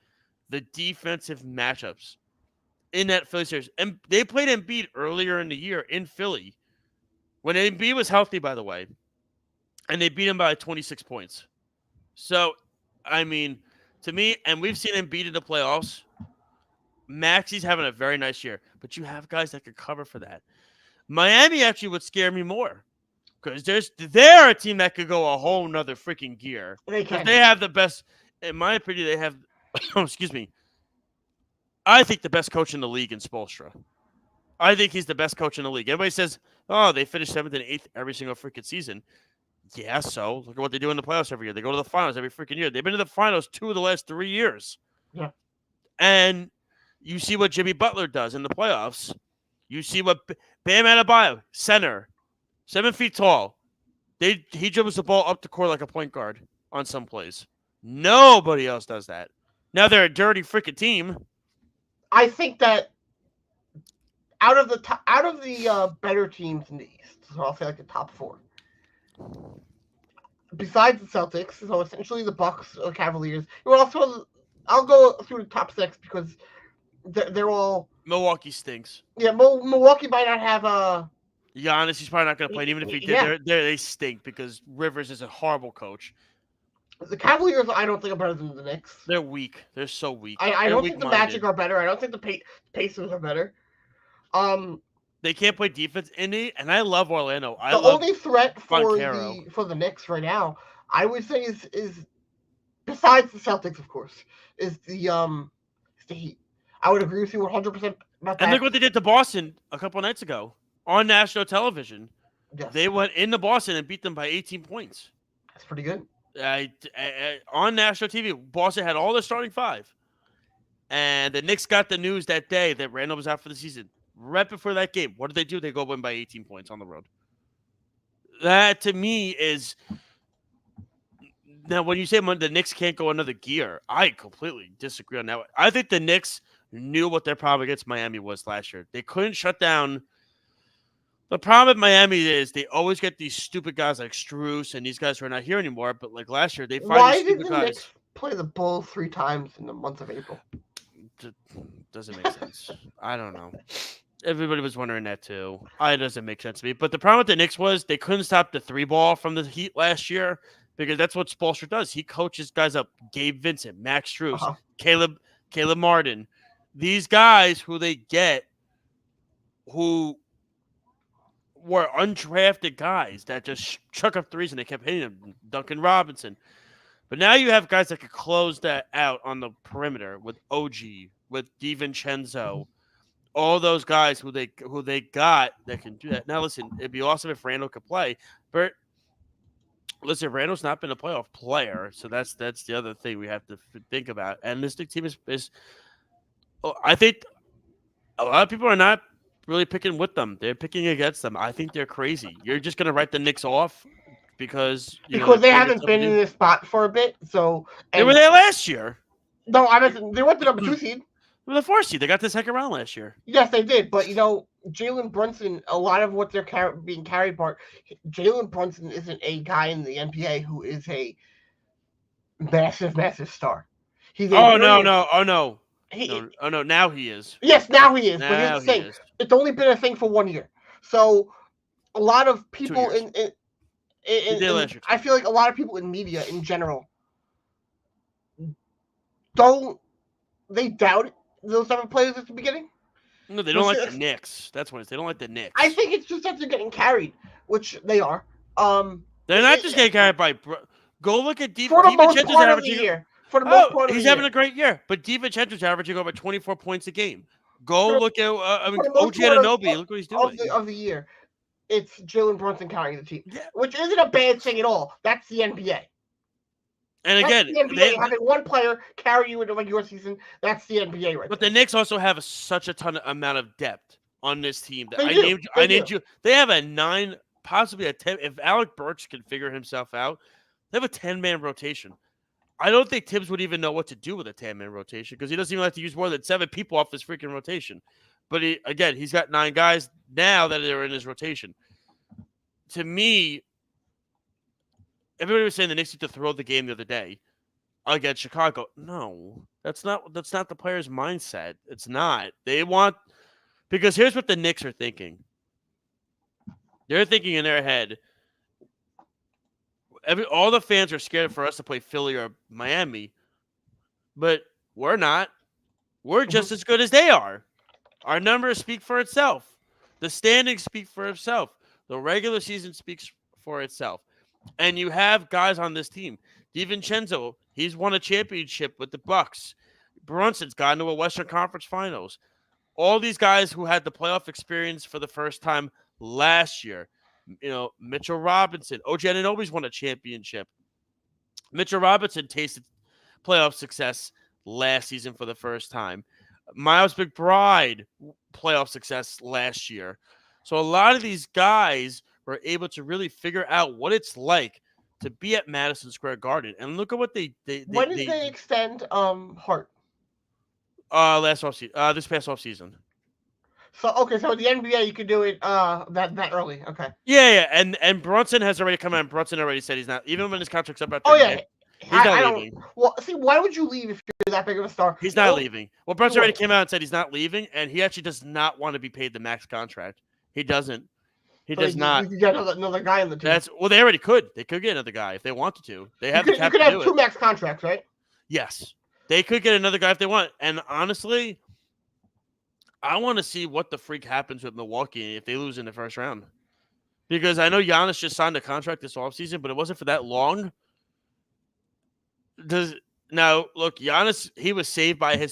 the defensive matchups in that Philly series. And they played Embiid earlier in the year in Philly. When Embiid was healthy, by the way, and they beat him by 26 points. So, I mean, to me, and we've seen Embiid in the playoffs. Maxey's having a very nice year, but you have guys that could cover for that. Miami actually would scare me more because they're a team that could go a whole nother freaking gear. They have the best, in my opinion, they have, excuse me, I think the best coach in the league in Spoelstra. I think he's the best coach in the league. Everybody says, oh, they finish 7th and 8th every single freaking season. Yeah, so look at what they do in the playoffs every year. They go to the finals every freaking year. They've been to the finals 2 of the last 3 years. Yeah. And you see what Jimmy Butler does in the playoffs. You see what Bam Adebayo, center, 7 feet tall. He dribbles the ball up the court like a point guard on some plays. Nobody else does that. Now they're a dirty freaking team. I think that out of the better teams in the East, so I'll say like the top 4. Besides the Celtics, so essentially the Bucks, Cavaliers. I'll go through the top 6 because they're all. Milwaukee stinks. Yeah, Milwaukee might not have Giannis, he's probably not going to play. And even if he did, they stink because Rivers is a horrible coach. The Cavaliers, I don't think are better than the Knicks. They're weak. They're so weak. I don't think the Magic are better. I don't think the Pacers are better. They can't play defense in it, and I love Orlando. The only threat for the Knicks right now, I would say, is besides the Celtics, of course, is the Heat. I would agree with you 100% about that. And look what they did to Boston a couple nights ago on national television. Yes. They went into Boston and beat them by 18 points. That's pretty good. On national TV, Boston had all their starting five. And the Knicks got the news that day that Randall was out for the season. Right before that game, what did they do? They go win by 18 points on the road. That, to me, is... Now, when you say the Knicks can't go another gear, I completely disagree on that. I think the Knicks knew what their problem against Miami was last year. They couldn't shut down... The problem with Miami is they always get these stupid guys like Strus and these guys who are not here anymore. But like last year, they find these stupid guys. Why did the Knicks play the Bulls 3 times in the month of April? Doesn't make sense. I don't know. Everybody was wondering that too. It doesn't make sense to me. But the problem with the Knicks was they couldn't stop the 3-ball from the Heat last year because that's what Spoelstra does. He coaches guys up. Gabe Vincent, Max Strus, Caleb Martin. These guys who they get who were undrafted guys that just chuck up threes and they kept hitting them. Duncan Robinson. But now you have guys that could close that out on the perimeter with OG, with DiVincenzo, all those guys who they got that can do that. Now, listen, it'd be awesome if Randall could play, but listen, Randall's not been a playoff player, so that's the other thing we have to think about. And this Knicks team is I think a lot of people are not really picking with them. They're picking against them. I think they're crazy. You're just going to write the Knicks off because they haven't been in this spot for a bit. So they were there last year. No, I mean they went the number 2 seed. They were the 4 seed. They got the second round last year. Yes, they did. But Jalen Brunson, a lot of what they're being carried by, Jalen Brunson isn't a guy in the NBA who is a massive star. No. Now he is. Yes, now he is. But here's the thing. It's only been a thing for 1 year. So a lot of people I feel like a lot of people in media in general they doubt those type of players at the beginning. No, they don't like the Knicks. That's what it is. They don't like the Knicks. I think it's just that they're getting carried, which they are. They're not just getting carried by. Go look at DiVincenzo's averaging. For the most part of he's having a great year, but DiVincenzo's averaging over 24 points a game. Go look at OG Anunoby. Look what he's doing. Of the year, it's Jalen Brunson carrying the team, which isn't a bad thing at all. That's the NBA. And again, the NBA, having one player carry you into your season, that's the NBA right But there. the Knicks also have such a amount of depth on this team. That I named you. They have a 9, possibly a 10. If Alec Burks can figure himself out, they have a 10-man rotation. I don't think Tibbs would even know what to do with a 10-man rotation because he doesn't even like to use more than 7 people off his freaking rotation. But he's got 9 guys now that are in his rotation. To me, everybody was saying the Knicks need to throw the game the other day against Chicago. No, that's not the players' mindset. It's not. They want because here's what the Knicks are thinking. They're thinking in their head. All the fans are scared for us to play Philly or Miami, but we're not. We're just as good as they are. Our numbers speak for itself. The standings speak for itself. The regular season speaks for itself. And you have guys on this team. DiVincenzo, he's won a championship with the Bucks. Brunson's gotten to a Western Conference Finals. All these guys who had the playoff experience for the first time last year. Mitchell Robinson. OG Anunoby's won a championship. Mitchell Robinson tasted playoff success last season for the first time. Miles McBride, playoff success last year. So a lot of these guys were able to really figure out what it's like to be at Madison Square Garden. And look at what they when did they extend Hart? This past offseason. So the NBA you could do it that early. Okay. Yeah, and Brunson has already come out and Brunson already said he's not even when his contract's up after he's not leaving. Well, see, why would you leave if you're that big of a star? He's not leaving. Well, Brunson already came out and said he's not leaving, and he actually does not want to be paid the max contract. He doesn't. He So does not. You could get another guy on the team. They already could. They could get another guy if they wanted to. They have the cap you could to have do two it. max contracts, right? Yes, they could get another guy if they want. And honestly, I want to see what the freak happens with Milwaukee if they lose in the first round. Because I know Giannis just signed a contract this offseason, but it wasn't for that long. Now, look, Giannis, he was saved by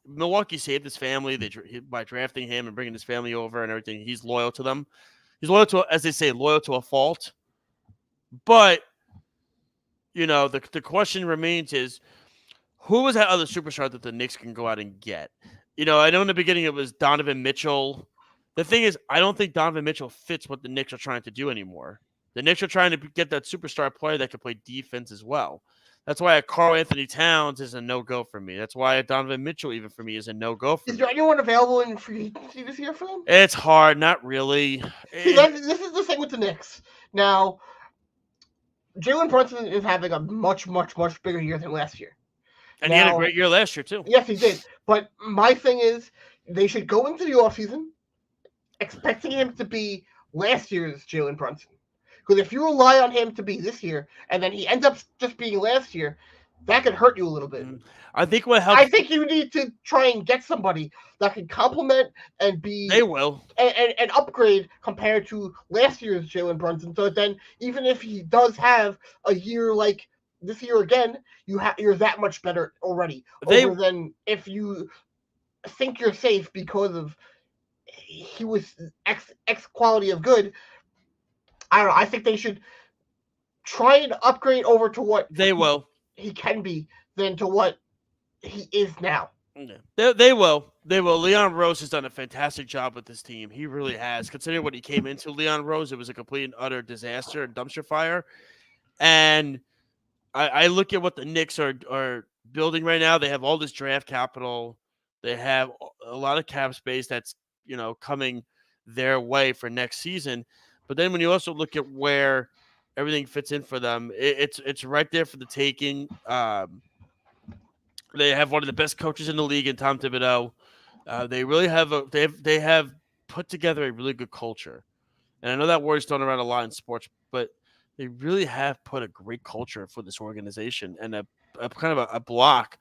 Milwaukee saved his family by drafting him and bringing his family over and everything. He's loyal to them. He's loyal to, as they say, loyal to a fault. But, the question remains is, who was that other superstar that the Knicks can go out and get? I know in the beginning it was Donovan Mitchell. The thing is, I don't think Donovan Mitchell fits what the Knicks are trying to do anymore. The Knicks are trying to get that superstar player that can play defense as well. That's why a Karl Anthony Towns is a no-go for me. That's why a Donovan Mitchell, even for me, is a no-go for me. Is there anyone available in free agency this year for them? It's hard. Not really. See, this is the thing with the Knicks. Now, Jalen Brunson is having a much, much, much bigger year than last year. And he had a great year last year, too. Yes, he did. But my thing is, they should go into the offseason expecting him to be last year's Jalen Brunson. Because if you rely on him to be this year, and then he ends up just being last year, that could hurt you a little bit. I think what helps. I think you need to try and get somebody that can complement and be. They will. And upgrade compared to last year's Jalen Brunson. So then, even if he does have a year like this year again, you're that much better already. Over than if you think you're safe because of he was X quality of good. I don't know. I think they should try and upgrade over to what he can be than to what he is now. They will. Leon Rose has done a fantastic job with this team. He really has. Considering what he came into, Leon Rose, it was a complete and utter disaster and dumpster fire. And I look at what the Knicks are building right now. They have all this draft capital. They have a lot of cap space that's coming their way for next season. But then when you also look at where everything fits in for them, it's right there for the taking. They have one of the best coaches in the league in Tom Thibodeau. They really have they have put together a really good culture. And I know that word's thrown around a lot in sports, but they really have put a great culture for this organization and a kind of a block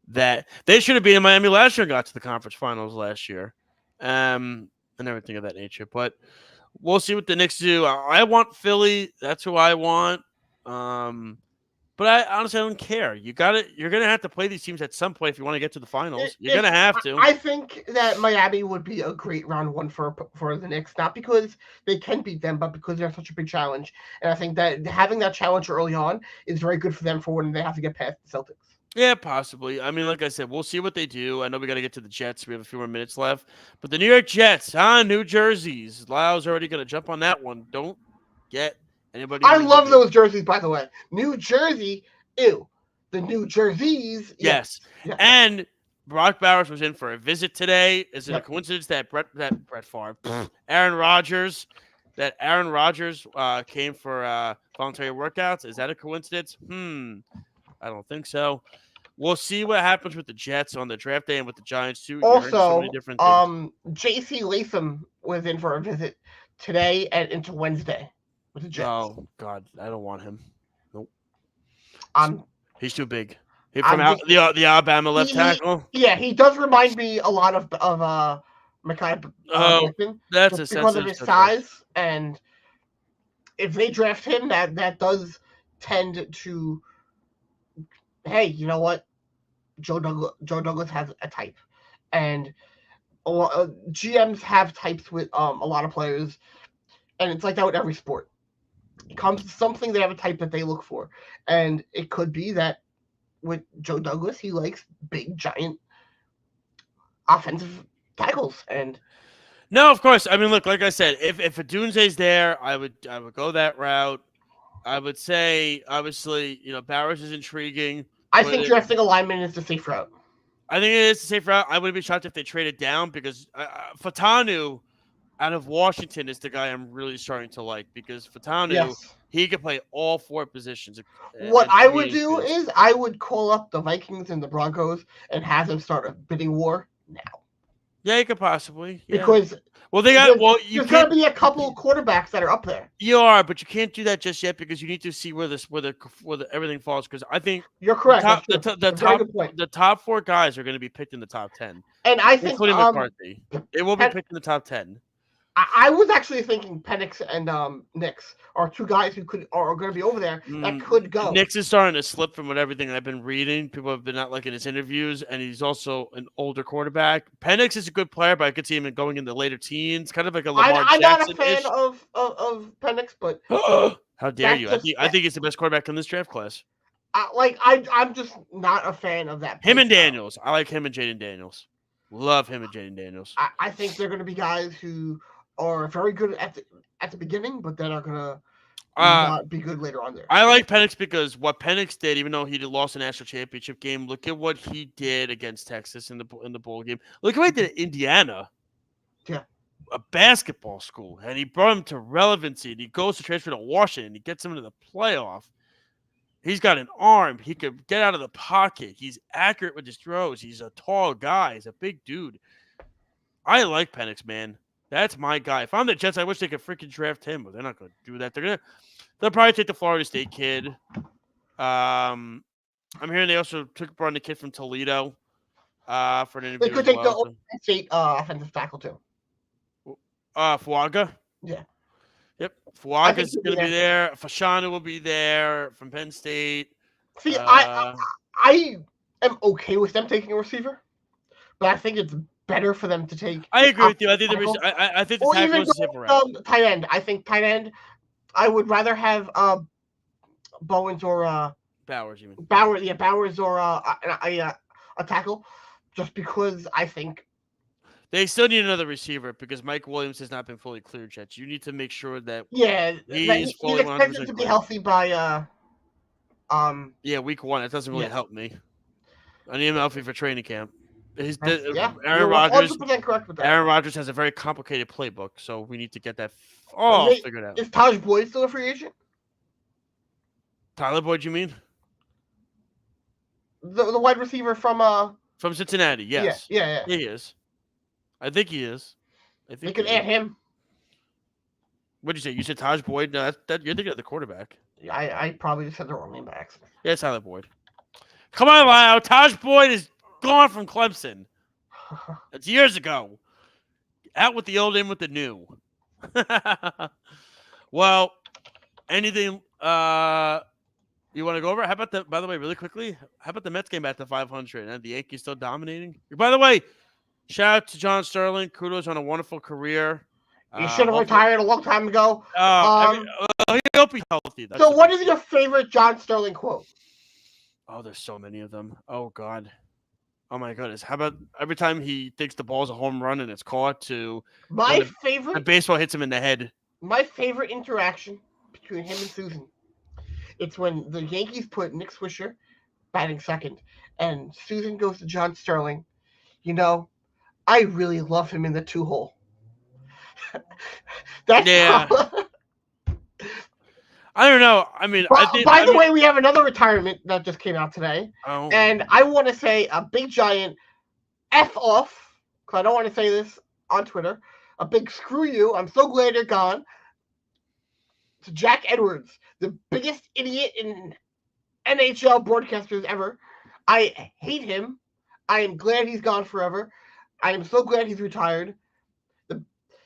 that they should have been in Miami last year and got to the conference finals last year, and everything of that nature. But we'll see what the Knicks do. I want Philly. That's who I want. But I honestly don't care. You're going to have to play these teams at some point if you want to get to the finals. You're going to have to. I think that Miami would be a great round one for the Knicks, not because they can beat them, but because they're such a big challenge. And I think that having that challenge early on is very good for them for when they have to get past the Celtics. Yeah, possibly. I mean, like I said, we'll see what they do. I know we got to get to the Jets. We have a few more minutes left. But the New York Jets, New Jerseys. Lyle's already going to jump on that one. Don't get anybody. I love those jerseys, by the way. New Jersey, ew. The New Jerseys, yes. And Brock Bowers was in for a visit today. Is it a coincidence that Brett Favre, Aaron Rodgers came for voluntary workouts? Is that a coincidence? I don't think so. We'll see what happens with the Jets on the draft day and with the Giants too. Also, J.C. Latham was in for a visit today and into Wednesday with the Jets. Oh God, I don't want him. Nope. He's too big. He's from the Alabama left tackle. Yeah, he does remind me a lot of Mekhi Becton. That's because of his size, and if they draft him, that does tend to. Hey, you know what? Joe Douglas has a type, and GMs have types with a lot of players, and it's like that with every sport. It comes to something, they have a type that they look for, and it could be that with Joe Douglas, he likes big, giant offensive tackles. And no, of course. I mean, look, like I said, if Odunze's there, I would go that route. I would say, obviously, Bowers is intriguing. I think drafting a lineman is the safe route. I think it is the safe route. I wouldn't be shocked if they traded down because Fatanu out of Washington is the guy I'm really starting to like because Fatanu, he can play all four positions. What I would do is I would call up the Vikings and the Broncos and have them start a bidding war now. Yeah, you could possibly. Yeah. Because well, they got you there's going can't to be a couple of quarterbacks that are up there. You are, but you can't do that just yet because you need to see where everything falls. Because I think You're correct. The top 4 guys are going to be picked in the top 10, and I think including McCarthy. It will be picked in the top 10. I was actually thinking Penix and Knicks are 2 guys who are going to be over there that could go. Knicks is starting to slip from everything I've been reading. People have been not liking his interviews, and he's also an older quarterback. Penix is a good player, but I could see him going in the later teens, kind of like a Lamar I'm Jackson. I'm not a fan of Penix, but how dare you? I think he's the best quarterback in this draft class. I'm just not a fan of that. Him and Daniels. I like him and Jaden Daniels. Love him and Jaden Daniels. I think they're going to be guys who are very good at the beginning, but then are going to not be good later on there. I like Penix because what Penix did, even though he lost a national championship game, look at what he did against Texas in the bowl game. Look at what he did at Indiana. Yeah. A basketball school, and he brought him to relevancy, and he goes to transfer to Washington. He gets him into the playoff. He's got an arm. He could get out of the pocket. He's accurate with his throws. He's a tall guy. He's a big dude. I like Penix, man. That's my guy. If I'm the Jets, I wish they could freaking draft him, but they're not going to do that. They'll probably take the Florida State kid. I'm hearing they also brought the kid from Toledo for an interview. They could take the Oregon State offensive tackle too. Fuaga? Yeah. Yep. Fuaga's going to be there. Fashanu will be there from Penn State. See, I am okay with them taking a receiver, but I think it's better for them to take. I agree with you. I think I think the tackle is a safer route. Tight end. I think tight end. I would rather have Bowens or Bowers. You mean Bowers or a tackle, just because I think they still need another receiver because Mike Williams has not been fully cleared yet. You need to make sure that he's fully expected to be healthy by week 1. It doesn't really help me. I need him healthy for training camp. Aaron Rodgers. 100% correct with that. Aaron Rodgers has a very complicated playbook, so we need to get that figured out. Is Taj Boyd still a free agent? Tyler Boyd, you mean? The wide receiver from Cincinnati, yes. Yeah. He is. I think he is. They could add him. What did you say? You said Taj Boyd? No, that you're thinking of the quarterback. I probably just said the wrong name by accident. Yeah, it's Tyler Boyd. Come on, Lyle. Taj Boyd is gone from Clemson. That's years ago. Out with the old, in with the new. Well, anything you want to go over? How about by the way, really quickly, how about the Mets game back to 500 and the Yankees still dominating? By the way, shout out to John Sterling. Kudos on a wonderful career. He should have retired a long time ago. He'll be healthy. So what is your favorite John Sterling quote? Oh, there's so many of them. Oh, God. Oh, my goodness. How about every time he thinks the ball's a home run and it's caught to the baseball hits him in the head? My favorite interaction between him and Susan. It's when the Yankees put Nick Swisher batting second, and Susan goes to John Sterling. You know, I really love him in the 2-hole. I don't know. I mean, by the way, we have another retirement that just came out today. Oh. And I want to say a big giant F off, because I don't want to say this on Twitter. A big screw you. I'm so glad you're gone. To Jack Edwards, the biggest idiot in NHL broadcasters ever. I hate him. I am glad he's gone forever. I am so glad he's retired.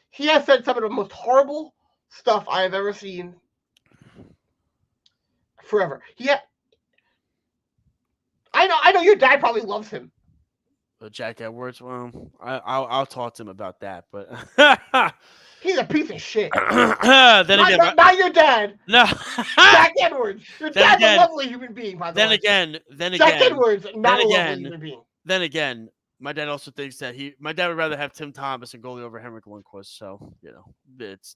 He has said some of the most horrible stuff I have ever seen. Forever. I know your dad probably loves him. Jack Edwards. Well, I'll talk to him about that, but he's a piece of shit. Then again, not your dad. No, Jack Edwards. Your dad's a lovely human being, by the way. Then Jack again, Edwards, not a lovely human being. Then again, my dad also thinks that my dad would rather have Tim Thomas and goalie over Henrik Lundqvist. So it's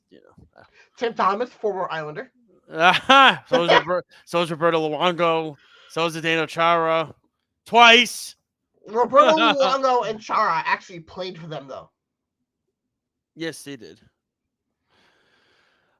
Tim Thomas, former Islander. So is Roberto Luongo. So is Zdeno Chara. Twice. Roberto Luongo and Chara actually played for them, though. Yes, they did.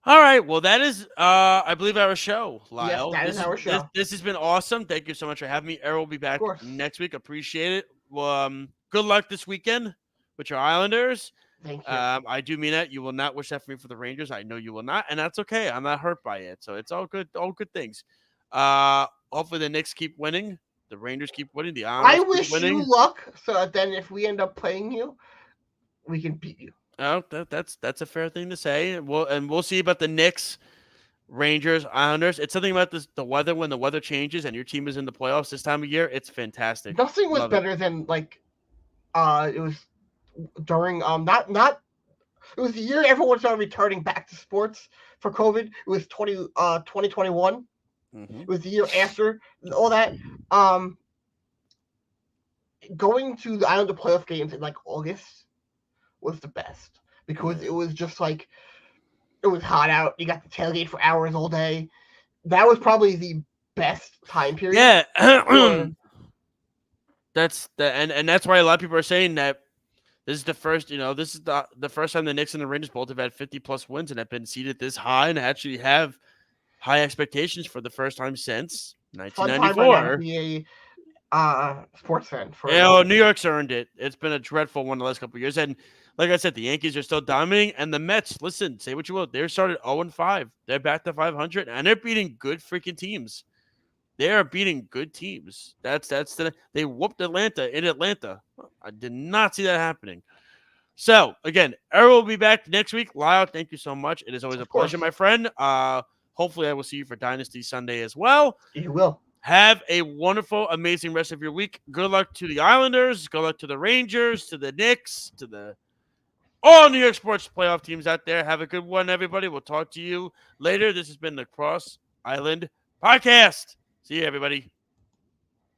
All right. Well, that is, I believe, our show, Lyle. Yes, that is our show. This has been awesome. Thank you so much for having me. Errol will be back next week. Appreciate it. Good luck this weekend. with your Islanders. Thank you. I do mean that. You will not wish that for me for the Rangers. I know you will not, and that's okay. I'm not hurt by it, so it's all good things. Hopefully the Knicks keep winning. The Rangers keep winning. The Islanders I wish keep winning. you luck, so that then if we end up playing you, we can beat you. Oh, that's a fair thing to say. We'll see about the Knicks, Rangers, Islanders. It's something about the weather. When the weather changes and your team is in the playoffs this time of year, it's fantastic. Nothing was better than it was during not it was the year everyone started returning back to sports for COVID. It was 2021. Mm-hmm. It was the year after all that. Going to the Islander playoff games in August was the best because it was just it was hot out. You got the tailgate for hours all day. That was probably the best time period. Yeah. That's why a lot of people are saying that this is the first, this is the first time the Knicks and the Rangers both have had 50+ wins and have been seeded this high and actually have high expectations for the first time since 1994. Be a sports fan. New York's earned it. It's been a dreadful one the last couple of years. And like I said, the Yankees are still dominating. And the Mets, listen, say what you will, they're started 0-5. They're back to 500, and they're beating good freaking teams. They are beating good teams. They whooped Atlanta in Atlanta. I did not see that happening. So, again, Errol will be back next week. Lyle, thank you so much. It is always a pleasure, my friend. Hopefully, I will see you for Dynasty Sunday as well. You will. Have a wonderful, amazing rest of your week. Good luck to the Islanders. Good luck to the Rangers, to the Knicks, to all New York sports playoff teams out there. Have a good one, everybody. We'll talk to you later. This has been the Cross Island Podcast. See you, everybody.